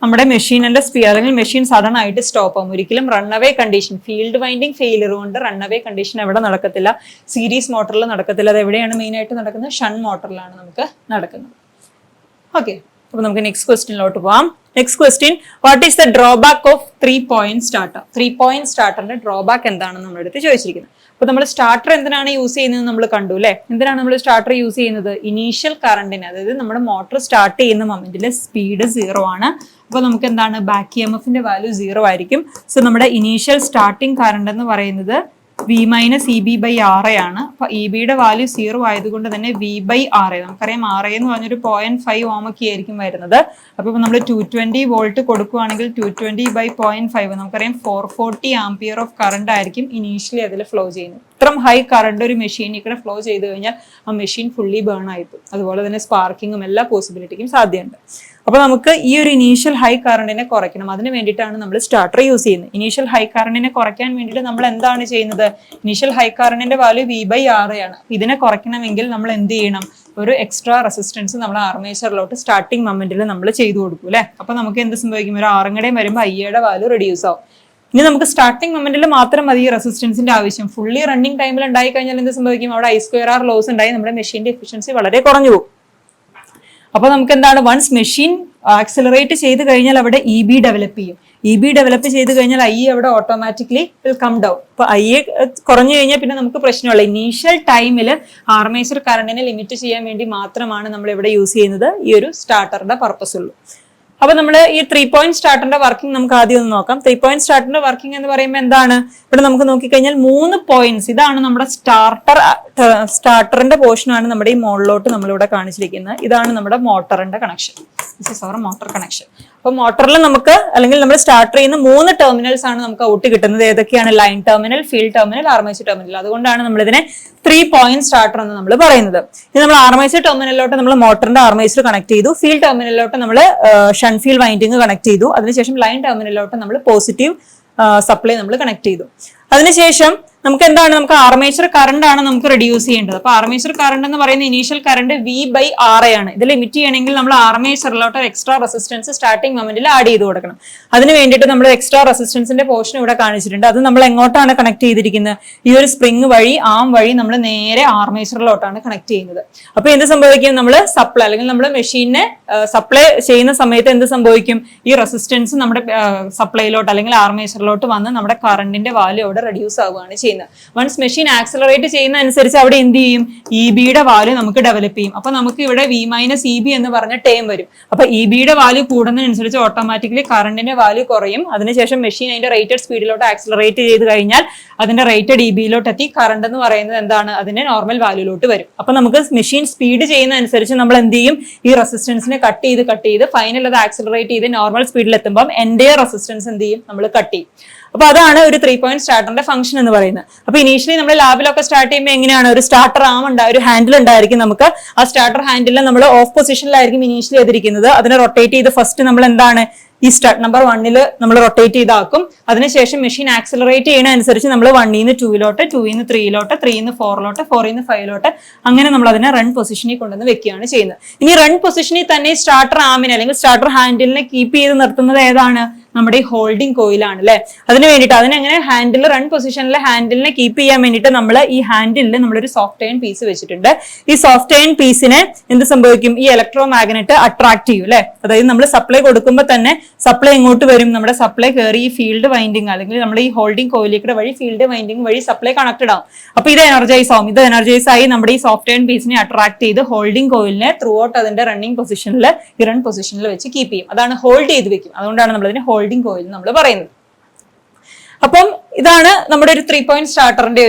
നമ്മുടെ മെഷീനിന്റെ സ്പീഡ്, അല്ലെങ്കിൽ മെഷീൻ സഡൻ ആയിട്ട് സ്റ്റോപ്പ് ആവും. ഒരിക്കലും റൺഅവേ കണ്ടീഷൻ, ഫീൽഡ് വൈൻഡിങ് ഫെയിലിയർ കൊണ്ട് റൺഅവേ കണ്ടീഷൻ എവിടെ നടക്കത്തില്ല? സീരീസ് മോട്ടറിൽ നടക്കത്തില്ല. അത് എവിടെയാണ് മെയിൻ ആയിട്ട് നടക്കുന്നത്? ഷണ്ട് മോട്ടറിലാണ് നമുക്ക് നടക്കുന്നത്. ഓക്കെ, അപ്പൊ നമുക്ക് നെക്സ്റ്റ് ക്വസ്റ്റ്യനിലോട്ട് പോവാം. Next question, what is the drawback of 3-point starter? 3-point സ്റ്റാർട്ടറിന്റെ ഡ്രോബാക്ക് എന്താണെന്ന് നമ്മുടെ അടുത്ത് ചോദിച്ചിരിക്കുന്നത്. അപ്പൊ നമ്മൾ സ്റ്റാർട്ടർ എന്തിനാണ് യൂസ് ചെയ്യുന്നത് നമ്മൾ കണ്ടു അല്ലെ. എന്തിനാണ് നമ്മൾ സ്റ്റാർട്ടർ യൂസ് ചെയ്യുന്നത്? ഇനീഷ്യൽ കറണ്ടിന്, അതായത് നമ്മുടെ മോട്ടോർ സ്റ്റാർട്ട് ചെയ്യുന്ന മൊമെന്റിൽ സ്പീഡ് 0 ആണ്. അപ്പൊ നമുക്ക് എന്താണ്, ബാക്ക് EMFന്റെ വാല്യൂ 0 ആയിരിക്കും. സോ നമ്മുടെ ഇനീഷ്യൽ സ്റ്റാർട്ടിംഗ് കറണ്ട് എന്ന് പറയുന്നത് V മൈനസ് EB/RA ആണ്. അപ്പൊ EBയുടെ വാല്യൂ 0 ആയതുകൊണ്ട് തന്നെ V/RA, നമുക്കറിയാം RA എന്ന് പറഞ്ഞൊരു 0.5 ohm ഒക്കെ ആയിരിക്കും വരുന്നത്. അപ്പൊ നമ്മൾ 220 വോൾട്ട് കൊടുക്കുകയാണെങ്കിൽ 220/0.5 നമുക്കറിയാം 440 ആംപിയർ ഓഫ് കറണ്ട് ആയിരിക്കും ഇനീഷ്യലി അതിൽ ഫ്ലോ ചെയ്യുന്നത്. ഇത്രയും ഹൈ കറണ്ട് ഒരു മെഷീനിൽ കൂടെ ഫ്ലോ ചെയ്ത് കഴിഞ്ഞാൽ ആ മെഷീൻ ഫുള്ളി ബേൺ ആയിപ്പോകും. അതുപോലെ തന്നെ സ്പാർക്കിങ്ങും എല്ലാ പോസിബിലിറ്റിക്കും സാധ്യതയുണ്ട്. അപ്പൊ നമുക്ക് ഈ ഒരു ഇനീഷ്യൽ ഹൈ കറണ്ടിനെ കുറയ്ക്കണം. അതിന് വേണ്ടിയിട്ടാണ് നമ്മൾ സ്റ്റാർട്ടർ യൂസ് ചെയ്യുന്നത്. ഇനീഷ്യൽ ഹൈ കറണ്ടിനെ കുറയ്ക്കാൻ വേണ്ടിയിട്ട് നമ്മൾ എന്താണ് ചെയ്യുന്നത്? ഇനീഷ്യൽ ഹൈ കറണ്ടിന്റെ വാല്യൂ V/RA ആണ്. ഇതിനെ കുറയ്ക്കണമെങ്കിൽ നമ്മൾ എന്ത് ചെയ്യണം? ഒരു എക്സ്ട്രാ റെസിസ്റ്റൻസ് നമ്മൾ ആർമേച്ചറിലോട്ട് സ്റ്റാർട്ടിംഗ് മൊമെന്റിൽ നമ്മൾ ചെയ്തു കൊടുക്കും അല്ലെ. അപ്പൊ നമുക്ക് എന്ത് സംഭവിക്കും? ഒരു ആറങ്ങടയും വരുമ്പോൾ IAയുടെ വാല്യൂ റെഡ്യൂസ് ആവും. ഇനി നമുക്ക് സ്റ്റാർട്ടിംഗ് മൊമെന്റിൽ മാത്രം മതി ഈ റെസിസ്റ്റൻസിന്റെ ആവശ്യം. ഫുള്ളി റണ്ണിംഗ് ടൈമിൽ ഉണ്ടായി കഴിഞ്ഞാൽ എന്ത് സംഭവിക്കും? അവിടെ I²R ലോസ് ഉണ്ടായി നമ്മുടെ മെഷീന്റെ എഫിഷ്യൻസി വളരെ കുറഞ്ഞു പോകും. അപ്പൊ നമുക്ക് എന്താണ്, വൺസ് മെഷീൻ ആക്സിലറേറ്റ് ചെയ്ത് കഴിഞ്ഞാൽ അവിടെ EB ഡെവലപ്പ് ചെയ്യും. EB ഡെവലപ്പ് ചെയ്ത് കഴിഞ്ഞാൽ IA അവിടെ ഓട്ടോമാറ്റിക്കലി വിൽ കം ഡൗൺ. അപ്പൊ IA കുറഞ്ഞു കഴിഞ്ഞാൽ പിന്നെ നമുക്ക് പ്രശ്നമുള്ള ഇനീഷ്യൽ ടൈമിൽ ആർമേച്ചർ കറണ്ടിനെ ലിമിറ്റ് ചെയ്യാൻ വേണ്ടി മാത്രമാണ് നമ്മൾ ഇവിടെ യൂസ് ചെയ്യുന്നത് ഈ ഒരു സ്റ്റാർട്ടറുടെ പർപ്പസ് ഉള്ളൂ. അപ്പൊ നമ്മൾ ഈ 3 പോയിന്റ് സ്റ്റാർട്ടറിന്റെ വർക്കിംഗ് നമുക്ക് ആദ്യം ഒന്ന് നോക്കാം. 3 പോയിന്റ് സ്റ്റാർട്ടറിന്റെ വർക്കിംഗ് എന്ന് പറയുമ്പോൾ എന്താണ്? ഇവിടെ നമുക്ക് നോക്കിക്കഴിഞ്ഞാൽ 3 പോയിന്റ്സ്, ഇതാണ് നമ്മുടെ സ്റ്റാർട്ടറിന്റെ പോർഷനാണ് നമ്മുടെ ഈ മോളിലോട്ട് നമ്മളിവിടെ കാണിച്ചിരിക്കുന്നത്. ഇതാണ് നമ്മുടെ മോട്ടറിന്റെ connection. This is our motor connection. അപ്പൊ മോട്ടറിൽ നമുക്ക് അല്ലെങ്കിൽ നമ്മൾ സ്റ്റാർട്ടർ ചെയ്യുന്ന 3 ടെർമിനൽസ് ആണ് നമുക്ക് ഔട്ട് കിട്ടുന്നത്. ഏതൊക്കെയാണ്? Line terminal, field terminal, armature terminal. അതുകൊണ്ടാണ് നമ്മൾ ഇതിനെ 3 പോയിന്റ് സ്റ്റാർട്ടർ എന്ന് നമ്മൾ പറയുന്നത്. ഇത് നമ്മൾ ആർമേച്ചർ ടെർമിനലിലോട്ട് നമ്മൾ മോട്ടറിന്റെ ആർമേച്ചർ കണക്ട് ചെയ്തു. ഫീൽഡ് ടെർമിനലിലോട്ട് നമ്മൾ ഷണ്ട് ഫീൽഡ് വൈൻഡിങ് കണക്ട് ചെയ്തു. അതിനുശേഷം ലൈൻ ടെർമിനലിലോട്ട് നമ്മൾ പോസിറ്റീവ് സപ്ലൈ നമ്മൾ കണക്ട് ചെയ്തു. അതിനുശേഷം നമുക്ക് എന്താണ്? നമുക്ക് ആർമേച്ചർ കറണ്ട് ആണ് നമുക്ക് റെഡ്യൂസ് ചെയ്യേണ്ടത്. അപ്പൊ ആർമേച്ചർ കറണ്ട് എന്ന് പറയുന്ന ഇനീഷ്യൽ കറണ്ട് V/RA ആണ്. ഇത് ലിമിറ്റ് ചെയ്യണമെങ്കിൽ നമ്മൾ ആർമേച്ചറിലോട്ട് എക്സ്ട്രാ റെസിസ്റ്റൻസ് സ്റ്റാർട്ടിംഗ് മൊമെന്റിൽ ആഡ് ചെയ്ത് കൊടുക്കണം. അതിന് വേണ്ടിയിട്ട് നമ്മൾ എക്സ്ട്രാ റെസിസ്റ്റൻസിന്റെ പോർഷൻ ഇവിടെ കാണിച്ചിട്ടുണ്ട്. അത് നമ്മൾ എങ്ങോട്ടാണ് കണക്ട് ചെയ്തിരിക്കുന്നത്? ഈ ഒരു സ്പ്രിംഗ് വഴി, ആം വഴി നമ്മൾ നേരെ ആർമേച്ചറിലോട്ടാണ് കണക്ട് ചെയ്യുന്നത്. അപ്പൊ എന്ത് സംഭവിക്കും? നമ്മൾ സപ്ലൈ അല്ലെങ്കിൽ നമ്മൾ മെഷീനെ സപ്ലൈ ചെയ്യുന്ന സമയത്ത് എന്ത് സംഭവിക്കും? ഈ റെസിസ്റ്റൻസ് നമ്മുടെ സപ്ലൈയിലോട്ട് അല്ലെങ്കിൽ ആർമേച്ചറിലോട്ട് വന്ന് നമ്മുടെ കറണ്ടിന്റെ വാല്യൂ അവിടെ റെഡ്യൂസ് ആവുകയാണ് ചെയ്യുന്നത്. വൺസ് മെഷീൻ ആക്സലറേറ്റ് ചെയ്യുന്ന അനുസരിച്ച് അവിടെ എന്ത് ചെയ്യും? ഇബിയുടെ വാല്യൂ നമുക്ക് ഡെവലപ്പ് ചെയ്യും. അപ്പൊ നമുക്ക് ഇവിടെ V-EB എന്ന് പറഞ്ഞ ടേം വരും. അപ്പൊ ഇബിയുടെ വാല്യൂ കൂടുന്നതിനനുസരിച്ച് ഓട്ടോമാറ്റിക്കലി കറണ്ടിന്റെ വാല്യൂ കുറയും. അതിനുശേഷം മെഷീൻ അതിന്റെ റേറ്റഡ് സ്പീഡിലോട്ട് ആക്സലറേറ്റ് ചെയ്ത് കഴിഞ്ഞാൽ അതിന്റെ റേറ്റഡ് ഇബിയിലോട്ട് എത്തി കറണ്ട് എന്ന് പറയുന്നത് എന്താണ്? അതിന്റെ നോർമൽ വാല്യൂലോട്ട് വരും. അപ്പൊ നമുക്ക് മെഷീൻ സ്പീഡ് ചെയ്യുന്ന അനുസരിച്ച് നമ്മൾ എന്ത് ചെയ്യും? ഈ റെസിസ്റ്റൻസിനെ കട്ട് ചെയ്ത് ഫൈനൽ അത് ആക്സലറേറ്റ് ചെയ്ത് നോർമൽ സ്പീഡിൽ എത്തുമ്പോൾ എന്റെ റെസിസ്റ്റൻസ് എന്ത് ചെയ്യും? നമ്മൾ കട്ട് ചെയ്യും. അപ്പൊ അതാണ് ഒരു 3 പോയിന്റ് സ്റ്റാർട്ടറിന്റെ ഫംഗ്ഷൻ എന്ന് പറയുന്നത്. അപ്പൊ ഇനീഷ്യലി നമ്മൾ ലാബിലൊക്കെ സ്റ്റാർട്ട് ചെയ്യുമ്പോൾ എങ്ങനെയാണ്? ഒരു സ്റ്റാർട്ടർ ആം ഒരു ഹാൻഡിൽ ഉണ്ടായിരിക്കും. നമുക്ക് ആ സ്റ്റാർട്ടർ ഹാൻഡിൽ നമ്മൾ ഓഫ് പൊസിഷനിലായിരിക്കും ഇനീഷ്യലി ചെയ്തിരിക്കുന്നത്. അതിനെ റൊട്ടേറ്റ് ചെയ്ത് ഫസ്റ്റ് നമ്മൾ എന്താണ്? ഈ സ്റ്റാർട്ട് നമ്പർ 1 നമ്മൾ റൊട്ടേറ്റ് ചെയ്താക്കും. അതിനുശേഷം മെഷീൻ ആക്സലറേറ്റ് ചെയ്യുന്ന അനുസരിച്ച് നമ്മൾ 1 2 2 3 3 4 4 5 അങ്ങനെ നമ്മൾ അതിനെ റൺ പൊസിഷനിൽ കൊണ്ടുവന്ന് വെക്കുകയാണ് ചെയ്യുന്നത്. ഇനി റൺ പൊസിഷനിൽ തന്നെ സ്റ്റാർട്ടർ ആമിനെ അല്ലെങ്കിൽ സ്റ്റാർട്ടർ ഹാൻഡിലിനെ കീപ്പ് ചെയ്ത് നിർത്തുന്നത് ഏതാണ്? നമ്മുടെ ഈ ഹോൾഡിംഗ് കോയിലാണ് അല്ലെ. അതിന് വേണ്ടിയിട്ട് അതിനെങ്ങനെ ഹാൻഡിൽ റൺ പൊസിഷനിലെ ഹാൻഡിലിനെ കീപ്പ് ചെയ്യാൻ വേണ്ടിയിട്ട് നമ്മൾ ഈ ഹാൻഡിലിൽ നമ്മളൊരു സോഫ്റ്റ് അയൺ പീസ് വെച്ചിട്ടുണ്ട്. ഈ സോഫ്റ്റ് അയൺ പീസിനെ എന്ത് സംഭവിക്കും? ഈ ഇലക്ട്രോ മാഗ്നറ്റ് അട്രാക്ട് ചെയ്യും അല്ലെ. അതായത് നമ്മൾ സപ്ലൈ കൊടുക്കുമ്പോൾ തന്നെ സപ്ലൈ എങ്ങോട്ട് വരും? നമ്മുടെ സപ്ലൈ കയറി ഈ ഫീൽഡ് വൈൻഡിങ് അല്ലെങ്കിൽ നമ്മുടെ ഈ ഹോൾഡിംഗ് കോയിലേക്കൂടെ വഴി ഫീൽഡ് വൈൻഡിങ് വഴി സപ്ലൈ കണക്റ്റഡ് ആവും. അപ്പൊ ഇത് എനർജൈസ് ആവും. ഇത് എനർജൈസ് ആയി നമ്മുടെ ഈ സോഫ്റ്റ് അയൺ പീസിനെ അട്രാക്ട് ചെയ്ത് ഹോൾഡിംഗ് കോയിലിനെ ത്രൂ ഔട്ട് അതിന്റെ റണ്ണിംഗ് പൊസിഷനിൽ ഈ റൺ പൊസിഷനിൽ വെച്ച് കീപ്പ് ചെയ്യും. അതാണ് ഹോൾഡ് ചെയ്ത് വെക്കും. അതുകൊണ്ടാണ് നമ്മൾ ഇതിനെ ഹോൾഡിംഗ് കോയിൽ നമ്മൾ പറയുന്നത്. അപ്പം ഇതാണ് നമ്മുടെ ഒരു 3 പോയിന്റ് സ്റ്റാർട്ടറിന്റെ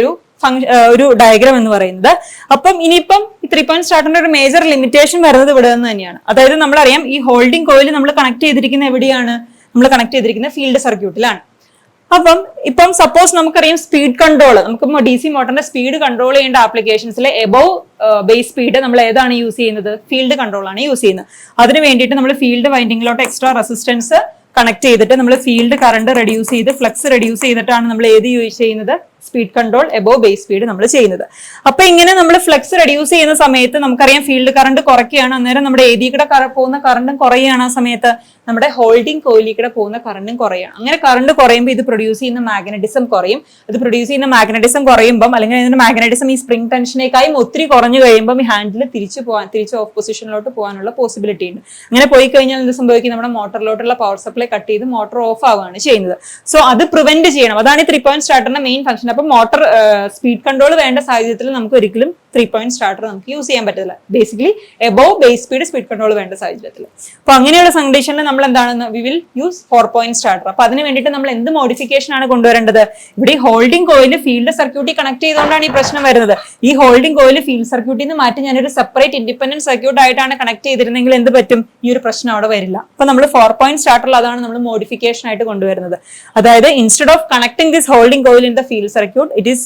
ഒരു ഡയഗ്രാം എന്ന് പറയുന്നത്. അപ്പം ഇനിയിപ്പം ഈ 3 പോയിന്റ് സ്റ്റാർട്ടറിന്റെ ഒരു മേജർ ലിമിറ്റേഷൻ വരുന്നത് ഇവിടെ നിന്ന് തന്നെയാണ്. അതായത് നമ്മളറിയാം ഈ ഹോൾഡിംഗ് കോയിൽ നമ്മൾ കണക്ട് ചെയ്തിരിക്കുന്ന എവിടെയാണ്? നമ്മൾ കണക്ട് ചെയ്തിരിക്കുന്ന ഫീൽഡ് സർക്യൂട്ടിലാണ്. അപ്പം ഇപ്പം സപ്പോസ് നമുക്കറിയാം സ്പീഡ് കൺട്രോൾ, നമുക്ക് DC മോട്ടറിന്റെ സ്പീഡ് കൺട്രോൾ ചെയ്യേണ്ട ആപ്ലിക്കേഷൻസിലെ എബോവ് ബേസ് സ്പീഡ് നമ്മൾ ഏതാണ് യൂസ് ചെയ്യുന്നത്? ഫീൽഡ് കൺട്രോൾ ആണ് യൂസ് ചെയ്യുന്നത്. അതിന് വേണ്ടിയിട്ട് നമ്മൾ ഫീൽഡ് വൈൻഡിങ്ങിലോട്ട് എക്സ്ട്രാ റെസിസ്റ്റൻസ് കണക്ട് ചെയ്തിട്ട് നമ്മൾ ഫീൽഡ് കറണ്ട് റെഡ്യൂസ് ചെയ്ത് ഫ്ലക്സ് റെഡ്യൂസ് ചെയ്തിട്ടാണ് നമ്മൾ ഏത് യൂസ് ചെയ്യുന്നത്? Speed control above base speed നമ്മൾ ചെയ്യുന്നത്. അപ്പൊ ഇങ്ങനെ നമ്മൾ ഫ്ലക്സ് റെഡ്യൂസ് ചെയ്യുന്ന സമയത്ത് നമുക്കറിയാം ഫീൽഡ് കറണ്ട് കുറയ്ക്കുകയാണ്. അന്നേരം നമ്മുടെ ഏതി കൂടെ പോകുന്ന കറണ്ടും കുറയുകയാണ്. ആ സമയത്ത് നമ്മുടെ ഹോൾഡിംഗ് കോയിലിൽ കൂടെ പോകുന്ന കറണ്ടും കുറയാണ്. അങ്ങനെ കറണ്ട് കുറയുമ്പോൾ ഇത് പ്രൊഡ്യൂസ് ചെയ്യുന്ന മാഗ്നറ്റിസം കുറയും. ഇത് പ്രൊഡ്യൂസ് ചെയ്യുന്ന മാഗ്നറ്റിസം കുറയുമ്പോൾ അല്ലെങ്കിൽ ഇതിന്റെ മാഗ്നറ്റിസം ഈ സ്പ്രിംഗ് ടെൻഷനേക്കായും ഒത്തിരി കുറഞ്ഞു കഴിയുമ്പോൾ ഈ ഹാൻഡിൽ തിരിച്ച് ഓഫ് പൊസിഷനിലോട്ട് പോകാനുള്ള പോസിബിലിറ്റി ഉണ്ട്. അങ്ങനെ പോയി കഴിഞ്ഞാൽ എന്ത് സംഭവിക്കും? നമ്മുടെ മോട്ടറിലോട്ടുള്ള പവർ സപ്ലൈ കട്ട് ചെയ്ത് മോട്ടർ ഓഫ് ആവുകയാണ് ചെയ്യുന്നത്. സോ അത് പ്രിവെന്റ് ചെയ്യണം. അതാണ് ഈ 3 പോയിന്റ് സ്റ്റാർട്ടറിന്റെ മെയിൻ ഫംഗ്ഷൻ. അപ്പൊ മോട്ടർ സ്പീഡ് കൺട്രോൾ വേണ്ട സാഹചര്യത്തിൽ നമുക്ക് ഒരിക്കലും 3 പോയിന്റ് സ്റ്റാർട്ടർ നമുക്ക് യൂസ് ചെയ്യാൻ പറ്റില്ല. Basically above base speed control വേണ്ട സാഹചര്യത്തിൽ. അപ്പൊ അങ്ങനെയുള്ള കണ്ടീഷനിൽ നമ്മൾ എന്താണ്? We will use 4 point starter. അപ്പൊ അതിന് വേണ്ടിയിട്ട് നമ്മൾ എന്ത് മോഡിഫിക്കേഷൻ ആണ് കൊണ്ടുവരേണ്ടത്? ഇവിടെ ഈ ഹോൾഡിംഗ് കോയിൽ ഫീൽഡ് സർക്യൂട്ടിൽ കണക്ട് ചെയ്തുകൊണ്ടാണ് ഈ പ്രശ്നം വരുന്നത്. ഈ ഹോൾഡിംഗ് കോയിൽ ഫീൽഡ് സർക്യൂട്ടിൽ നിന്ന് മാറ്റി ഞാനൊരു സെപ്പറേറ്റ് ഇൻഡിപെൻഡന്റ് സർക്യൂട്ട് ആയിട്ടാണ് കണക്ട് ചെയ്തിരുന്നെങ്കിൽ എന്ത് പറ്റും? ഈ ഒരു പ്രശ്നം അവിടെ വരില്ല. അപ്പൊ നമ്മൾ 4 പോയിന്റ് സ്റ്റാർട്ടറിൽ അതാണ് നമ്മൾ മോഡിഫിക്കേഷൻ ആയിട്ട് കൊണ്ടുവരുന്നത്. അതായത് instead of connecting this holding coil in the field circuit, it is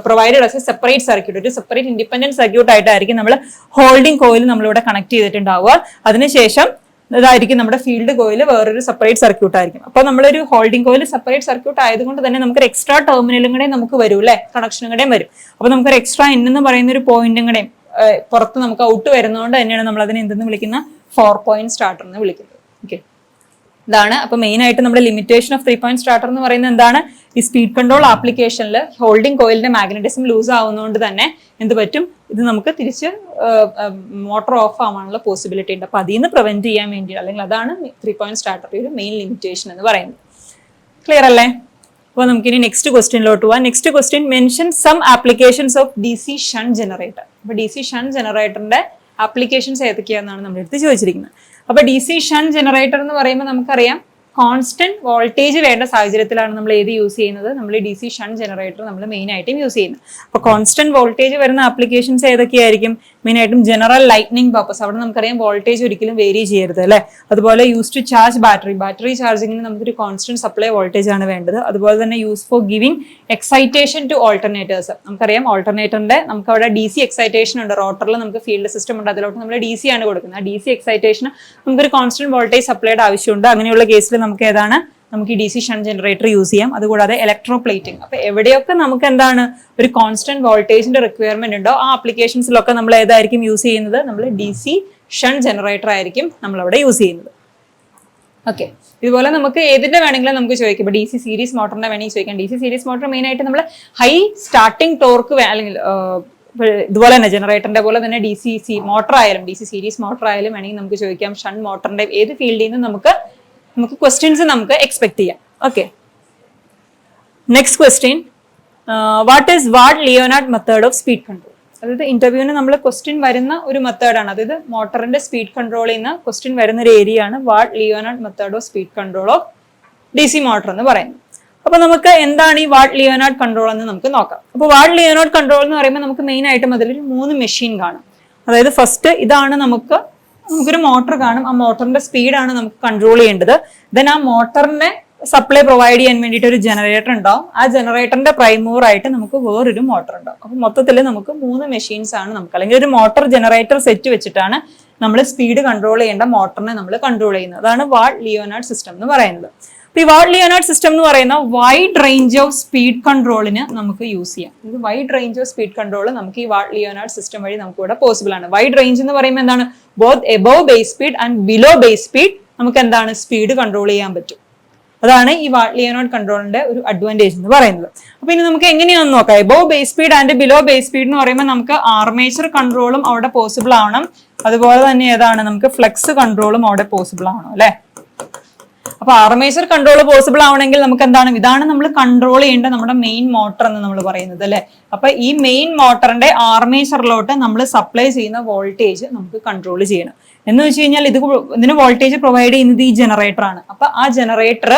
provided as A separate circuit. ഒരു സെപ്പറേറ്റ് ഇൻഡിപെൻഡന്റ് സർക്യൂട്ട് ആയിട്ടായിരിക്കും നമ്മൾ ഹോൾഡിംഗ് കോയിൽ നമ്മളിവിടെ കണക്ട് ചെയ്തിട്ടുണ്ടാവുക. അതിനുശേഷം ഇതായിരിക്കും നമ്മുടെ ഫീൽഡ് കോയിൽ വേറൊരു സെപ്പറേറ്റ് സർക്യൂട്ട് ആയിരിക്കും. അപ്പൊ നമ്മളൊരു ഹോൾഡിംഗ് കോയിൽ സെപ്പറേറ്റ് സർക്യൂട്ട് ആയതുകൊണ്ട് തന്നെ നമുക്കൊരു എക്സ്ട്രാ ടെർമിനലും കൂടെ നമുക്ക് വരും അല്ലെ, കണക്ഷനും കൂടെയും വരും. അപ്പൊ നമുക്കൊരു എക്സ്ട്രാ എന്ന് പറയുന്ന ഒരു പോയിന്റും കൂടെയും പുറത്ത് നമുക്ക് ഔട്ട് വരുന്നതുകൊണ്ട് തന്നെയാണ് നമ്മൾ അതിനെ എന്തെന്ന് വിളിക്കുന്ന 4 പോയിന്റ് സ്റ്റാർട്ടർ എന്ന് വിളിക്കുന്നത്. ഓക്കെ, ഇതാണ്. അപ്പൊ മെയിൻ ആയിട്ട് നമ്മുടെ ലിമിറ്റേഷൻ ഓഫ് 3 പോയിന്റ് സ്റ്റാർട്ടർ എന്ന് പറയുന്നത് എന്താണ്? ഈ സ്പീഡ് കൺട്രോൾ ആപ്ലിക്കേഷനിൽ ഹോൾഡിംഗ് കോയിലിന്റെ മാഗ്നറ്റിസം ലൂസ് ആവുന്നതുകൊണ്ട് തന്നെ എന്ത് പറ്റും? ഇത് നമുക്ക് തിരിച്ച് മോട്ടോർ ഓഫ് ആവാനുള്ള പോസിബിലിറ്റി ഉണ്ട്. അപ്പൊ അതിൽ നിന്ന് പ്രിവെന്റ് ചെയ്യാൻ വേണ്ടി, അല്ലെങ്കിൽ അതാണ് 3 പോയിന്റ് സ്റ്റാർട്ടറിന്റെ ഒരു മെയിൻ ലിമിറ്റേഷൻ എന്ന് പറയുന്നത്. ക്ലിയർ അല്ലേ? അപ്പോൾ നമുക്കിനി നെക്സ്റ്റ് ക്വസ്റ്റ്യനിലോട്ട് പോവാം. Next question mention some applications of DC shunt generator. അപ്പൊ DC ഷണ്ട് ജനറേറ്ററിന്റെ ആപ്ലിക്കേഷൻസ് ഏതൊക്കെയാണെന്നാണ് നമ്മുടെ അടുത്ത് ചോദിച്ചിരിക്കുന്നത്. അപ്പൊ ഡി സി ഷണ്ട് ജനറേറ്റർ എന്ന് പറയുമ്പോൾ നമുക്കറിയാം കോൺസ്റ്റന്റ് വോൾട്ടേജ് വേണ്ട സാഹചര്യത്തിലാണ് നമ്മൾ ഏത് യൂസ് ചെയ്യുന്നത്, നമ്മൾ ഡി സി ഷണ്ട് ജനറേറ്റർ നമ്മൾ മെയിൻ ആയിട്ടും യൂസ് ചെയ്യുന്നത്. അപ്പോൾ കോൺസ്റ്റന്റ് വോൾട്ടേജ് വരുന്ന ആപ്ലിക്കേഷൻസ് ഏതൊക്കെയായിരിക്കും? മെയിൻ ആയിട്ടും ജനറൽ ലൈറ്റ്നിങ് പർപ്പസ്, അവിടെ നമുക്കറിയാം വോൾട്ടേജ് ഒരിക്കലും വേരി ചെയ്യരുത് അല്ലേ. അതുപോലെ യൂസ് ടു ചാർജ് ബാറ്ററി ചാർജിങ്ങിന് നമുക്കൊരു കോൺസ്റ്റന്റ് സപ്ലൈ വോൾട്ടേജ് ആണ് വേണ്ടത്. അതുപോലെ തന്നെ use for giving excitation to alternators, നമുക്കറിയാം ഓൾട്ടർനേറ്ററിന്റെ നമുക്ക് അവിടെ ഡി സി എക്സൈറ്റേഷൻ ഉണ്ട്, റോട്ടറിൽ നമുക്ക് ഫീൽഡ് സിസ്റ്റം ഉണ്ട്, അതിലോട്ട് നമ്മൾ ഡി സി ആണ് കൊടുക്കുന്നത്. ആ ഡി സി എക്സൈറ്റേഷന് നമുക്കൊരു കോൺസ്റ്റന്റ് വോൾട്ടേജ് സപ്ലൈയുടെ ആവശ്യമുണ്ട്. അങ്ങനെയുള്ള കേസിൽ നമുക്ക് ഏതാണ്, നമുക്ക് ഈ D C shunt generator use ചെയ്യാം. അതുകൂടാതെ ഇലക്ട്രോപ്ലേറ്റിംഗ്, അപ്പൊ എവിടെയൊക്കെ നമുക്ക് എന്താണ് ഒരു കോൺസ്റ്റന്റ് വോൾട്ടേജിന്റെ റിക്വയർമെന്റ് ഉണ്ടോ ആ ആപ്ലിക്കേഷൻസിലൊക്കെ നമ്മൾ ഏതായിരിക്കും യൂസ് ചെയ്യുന്നത്, നമ്മൾ ഡി സി ഷണ്ട് ജനറേറ്റർ ആയിരിക്കും നമ്മൾ അവിടെ യൂസ് ചെയ്യുന്നത്. ഓക്കെ, ഇതുപോലെ നമുക്ക് ഏതിന്റെ വേണമെങ്കിലും നമുക്ക് ചോദിക്കാം. ഇപ്പൊ ഡി സി സീരീസ് മോട്ടറിന്റെ വേണമെങ്കിൽ ചോദിക്കാം. D C series motor main ആയിട്ട് നമ്മൾ ഹൈ സ്റ്റാർട്ടിംഗ് ടോർക്ക് അല്ലെങ്കിൽ ഇതുപോലെ തന്നെ ജനറേറ്ററിന്റെ പോലെ തന്നെ ഡി സി മോട്ടർ ആയാലും ഡി സി സീരീസ് മോട്ടർ ആയാലും വേണമെങ്കിൽ നമുക്ക് ചോദിക്കാം. ഷണ്ട് മോട്ടറിന്റെ ഏത് ഫീൽഡിൽ നിന്ന് നമുക്ക് ക്വസ്റ്റ്യൻസ് നമുക്ക് എക്സ്പെക്ട് ചെയ്യാം. Okay, next question, what is ward Leonard method of speed control? അതായത് ഇന്റർവ്യൂവിന് നമ്മൾ ക്വസ്റ്റ്യൻ വരുന്ന ഒരു മെത്തേഡാണ്. അതായത് മോട്ടറിന്റെ സ്പീഡ് കൺട്രോൾ ചെയ്യുന്ന ക്വസ്റ്റ്യൻ വരുന്ന ഒരു ഏരിയ ആണ് ward Leonard method of speed control of D C motor എന്ന് പറയുന്നത്. അപ്പൊ നമുക്ക് എന്താണ് ഈ വാർഡ് ലിയോനാർഡ് കൺട്രോൾ എന്ന് നമുക്ക് നോക്കാം. അപ്പൊ വാർഡ് ലിയോനാർഡ് കൺട്രോൾ എന്ന് പറയുമ്പോൾ നമുക്ക് മെയിൻ ആയിട്ടും അതിലൊരു 3 മെഷീൻ കാണും. അതായത് ഫസ്റ്റ് ഇതാണ്, നമുക്കൊരു മോട്ടർ കാണും. ആ മോട്ടറിന്റെ സ്പീഡാണ് നമുക്ക് കൺട്രോൾ ചെയ്യേണ്ടത്. ദെൻ ആ മോട്ടറിനെ സപ്ലൈ പ്രൊവൈഡ് ചെയ്യാൻ വേണ്ടിയിട്ട് ഒരു ജനറേറ്റർ ഉണ്ടാവും. ആ ജനറേറ്ററിന്റെ പ്രൈമൂർ ആയിട്ട് നമുക്ക് വേറൊരു മോട്ടർ ഉണ്ടാവും. അപ്പൊ മൊത്തത്തിൽ നമുക്ക് 3 മെഷീൻസ് ആണ് നമുക്ക്, അല്ലെങ്കിൽ ഒരു മോട്ടർ ജനറേറ്റർ സെറ്റ് വെച്ചിട്ടാണ് നമ്മൾ സ്പീഡ് കൺട്രോൾ ചെയ്യേണ്ട മോട്ടറിനെ നമ്മൾ കൺട്രോൾ ചെയ്യുന്നത്. അതാണ് വാർഡ് ലിയോനാർഡ് സിസ്റ്റം എന്ന് പറയുന്നത്. അപ്പൊ ഈ വാർഡ് ലിയോനാർഡ് സിസ്റ്റം എന്ന് പറയുന്ന വൈഡ് റേഞ്ച് ഓഫ് സ്പീഡ് കൺട്രോളിന് നമുക്ക് യൂസ് ചെയ്യാം. ഇത് wide range of speed control നമുക്ക് ഈ വാർഡ് ലിയോനാർഡ് സിസ്റ്റം വഴി നമുക്ക് ഇവിടെ പോസിബിൾ ആണ്. വൈഡ് റേഞ്ച് എന്ന് പറയുമ്പോൾ എന്താണ്, both above base speed and below base speed നമുക്ക് എന്താണ് സ്പീഡ് കൺട്രോൾ ചെയ്യാൻ പറ്റും. അതാണ് ഈ വാർഡ് ലിയോനാർഡ് കൺട്രോളിന്റെ ഒരു അഡ്വാൻറ്റേജ് എന്ന് പറയുന്നത്. അപ്പൊ ഇനി നമുക്ക് എങ്ങനെയാണെന്ന് നോക്കാം. Above base speed and below base speed എന്ന് പറയുമ്പോൾ നമുക്ക് ആർമേച്ചർ കൺട്രോളും അവിടെ പോസിബിൾ ആവണം. അതുപോലെ തന്നെ ഏതാണ്, നമുക്ക് ഫ്ലെക്സ് കൺട്രോളും അവിടെ പോസിബിൾ ആവണം അല്ലെ. അപ്പൊ ആർമേച്ചർ കൺട്രോൾ പോസിബിൾ ആവണമെങ്കിൽ നമുക്ക് എന്താണ്, ഇതാണ് നമ്മൾ കൺട്രോൾ ചെയ്യേണ്ട നമ്മുടെ മെയിൻ മോട്ടർ എന്ന് നമ്മൾ പറയുന്നത് അല്ലെ. അപ്പൊ ഈ മെയിൻ മോട്ടറിന്റെ ആർമേച്ചറിലോട്ട് നമ്മൾ സപ്ലൈ ചെയ്യുന്ന വോൾട്ടേജ് നമുക്ക് കൺട്രോൾ ചെയ്യണം. എന്ന് വെച്ച് കഴിഞ്ഞാൽ ഇതിന് വോൾട്ടേജ് പ്രൊവൈഡ് ചെയ്യുന്നത് ഈ ജനറേറ്റർ ആണ്. അപ്പൊ ആ ജനറേറ്റർ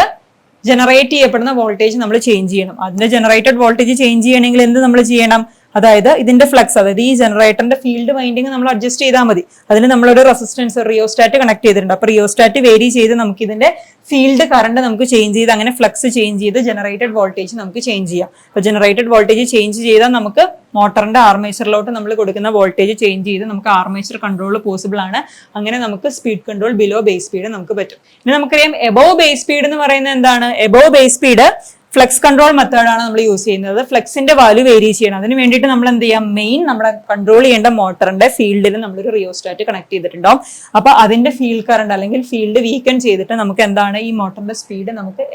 ജനറേറ്റ് ചെയ്യപ്പെടുന്ന വോൾട്ടേജ് നമ്മൾ ചേഞ്ച് ചെയ്യണം. അതിന്റെ ജനറേറ്റഡ് വോൾട്ടേജ് ചേഞ്ച് ചെയ്യണമെങ്കിൽ എന്ത് നമ്മൾ ചെയ്യണം, അതായത് ഇതിന്റെ ഫ്ലക്സ്, അതായത് ഈ ജനറേറ്ററിന്റെ ഫീൽഡ് വൈൻഡിങ് നമ്മൾ അഡ്ജസ്റ്റ് ചെയ്താൽ മതി. അതിന് നമ്മളൊരു റെസിസ്റ്റൻസ് റിയോസ്റ്റാറ്റ് കണക്ട് ചെയ്തിട്ടുണ്ട്. അപ്പൊ റിയോസ്റ്റാറ്റ് വേരി ചെയ്ത് നമുക്ക് ഇതിന്റെ ഫീൽഡ് കറണ്ട് നമുക്ക് ചേഞ്ച് ചെയ്ത് അങ്ങനെ ഫ്ലക്സ് ചേഞ്ച് ചെയ്ത് ജനറേറ്റഡ് വോൾട്ടേജ് നമുക്ക് ചേഞ്ച് ചെയ്യാം. അപ്പൊ ജനറേറ്റഡ് വോൾട്ടേജ് ചേഞ്ച് ചെയ്താൽ നമുക്ക് മോട്ടറിന്റെ ആർമേച്ചറിലോട്ട് നമ്മൾ കൊടുക്കുന്ന വോൾട്ടേജ് ചേഞ്ച് ചെയ്ത് നമുക്ക് ആർമേച്ചർ കൺട്രോൾ പോസിബിൾ ആണ്. അങ്ങനെ നമുക്ക് speed control below base speed നമുക്ക് പറ്റും. ഇനി നമുക്കറിയാം എബോവ് ബേസ് സ്പീഡ് എന്ന് പറയുന്നത് എന്താണ്, above base speed flex control മെത്തേഡാണ് നമ്മൾ യൂസ് ചെയ്യുന്നത്. ഫ്ലെക്സിന്റെ വാല്യൂ വേരി ചെയ്യണം. അതിന് വേണ്ടിയിട്ട് നമ്മൾ എന്ത് ചെയ്യാം, മെയിൻ നമ്മളെ കൺട്രോൾ ചെയ്യേണ്ട മോട്ടറിന്റെ ഫീൽഡിൽ നമ്മളൊരു റിയോസ്റ്റാറ്റ് കണക്ട് ചെയ്തിട്ടുണ്ടാവും. അപ്പൊ അതിന്റെ ഫീൽഡ് കറണ്ട് അല്ലെങ്കിൽ ഫീൽഡ് വീക്കൻ ചെയ്തിട്ട് നമുക്ക് എന്താണ് ഈ മോട്ടറിന്റെ സ്പീഡ് നമുക്ക്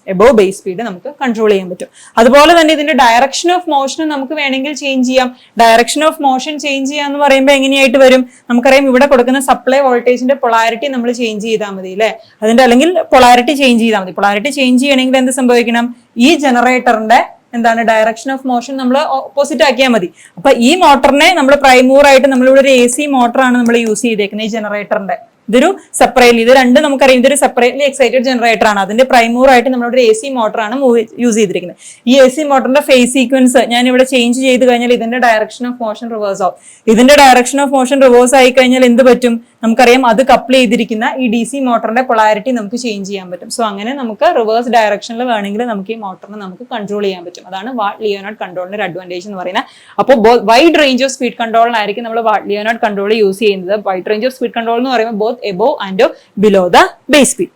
എബോവ് ബേസ് സ്പീഡ് നമുക്ക് കൺട്രോൾ ചെയ്യാൻ പറ്റും. അതുപോലെ തന്നെ ഇതിന്റെ ഡയറക്ഷൻ ഓഫ് മോഷൻ നമുക്ക് വേണമെങ്കിൽ ചേഞ്ച് ചെയ്യാം. ഡയറക്ഷൻ ഓഫ് മോഷൻ ചേഞ്ച് ചെയ്യാന്ന് പറയുമ്പോൾ എങ്ങനെയായിട്ട് വരും, നമുക്കറിയാം ഇവിടെ കൊടുക്കുന്ന സപ്ലൈ വോൾട്ടേജിന്റെ പൊളാരിറ്റി നമ്മൾ ചേഞ്ച് ചെയ്താൽ മതി അല്ലെ. അതിന്റെ അല്ലെങ്കിൽ പൊളാരിറ്റി ചേഞ്ച് ചെയ്താൽ മതി. പൊളാരിറ്റി ചേഞ്ച് ചെയ്യണമെങ്കിൽ എന്ത് സംഭവിക്കണം, ഈ ജനറേറ്ററിന്റെ എന്താണ് ഡയറക്ഷൻ ഓഫ് മോഷൻ നമ്മൾ ഓപ്പോസിറ്റ് ആക്കിയാൽ മതി. അപ്പൊ ഈ മോട്ടറിനെ നമ്മൾ പ്രൈമൂറായിട്ട് നമ്മളിവിടെ ഒരു AC മോട്ടറാണ് നമ്മൾ യൂസ് ചെയ്തേക്കുന്നത്. ഈ ജനറേറ്ററിന്റെ ഇതൊരു സെപ്പറേറ്റ്ലി, ഇത് രണ്ടും നമുക്കറിയാം ഇതൊരു സെപ്പറേറ്റ്ലി എക്സൈറ്റഡ് ജനറേറ്റർ ആണ്. അതിന്റെ പ്രൈമൂറായിട്ട് നമ്മളൊരു AC മോട്ടറാണ് യൂസ് ചെയ്തിരിക്കുന്നത്. ഈ AC മോട്ടറിന്റെ ഫേസ് സീക്വൻസ് ഞാൻ ഇവിടെ ചേഞ്ച് ചെയ്ത് കഴിഞ്ഞാൽ ഇതിന്റെ ഡയറക്ഷൻ ഓഫ് മോഷൻ റിവേഴ്സ് ആവും. ഇതിന്റെ ഡയറക്ഷൻ ഓഫ് മോഷൻ റിവേഴ്സ് ആയി കഴിഞ്ഞാൽ എന്ത് പറ്റും, നമുക്കറിയാം അത് കപ്പിൾ ചെയ്തിരിക്കുന്ന ഈ DC മോട്ടറിന്റെ പൊളാരിറ്റി നമുക്ക് ചേഞ്ച് ചെയ്യാൻ പറ്റും. സോ അങ്ങനെ നമുക്ക് റിവേഴ്സ് ഡയറക്ഷനിൽ വേണമെങ്കിൽ നമുക്ക് ഈ മോട്ടറിനെ നമുക്ക് കൺട്രോൾ ചെയ്യാൻ പറ്റും. അതാണ് വാർഡ് ലിയോനാർഡ് കൺട്രോളിന്റെ ഒരു അഡ്വാൻറ്റേജ് എന്ന് പറയുന്നത്. അപ്പോൾ വൈഡ് റേഞ്ച് ഓഫ് സ്പീഡ് കൺട്രോളിനായിരിക്കും നമ്മൾ വാർഡ് ലിയോനാർഡ് കൺട്രോൾ യൂസ് ചെയ്യുന്നത്. Wide range of speed control എന്ന് പറയുമ്പോൾ both above and below the base speed.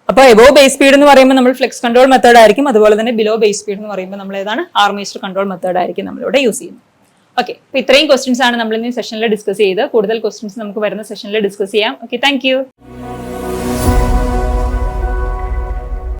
അപ്പോൾ എബോവ് ബേസ് സ്പീഡ് എന്ന് പറയുമ്പോൾ നമ്മൾ ഫ്ലെക്സ് കൺട്രോൾ മെത്തേഡ് ആയിരിക്കും. അതുപോലെ തന്നെ ബിലോ ബേസ് സ്പീഡ് എന്ന് പറയുമ്പോൾ നമ്മൾ ഏതാണ് ആർമേച്ചർ കൺട്രോൾ മെത്തേഡ് ആയിരിക്കും നമ്മളിവിടെ യൂസ് ചെയ്യുന്നത്. ഓക്കെ, അപ്പൊ ഇത്രയും ക്വസ്റ്റ്യൻസ് ആണ് നമ്മൾ ഇന്ന് സെഷനിൽ ഡിസ്കസ് ചെയ്ത്. കൂടുതൽ ക്വസ്റ്റ്യൻസ് നമുക്ക് വരുന്ന സെഷനിൽ ഡിസ്കസ് ചെയ്യാം. Okay, thank you.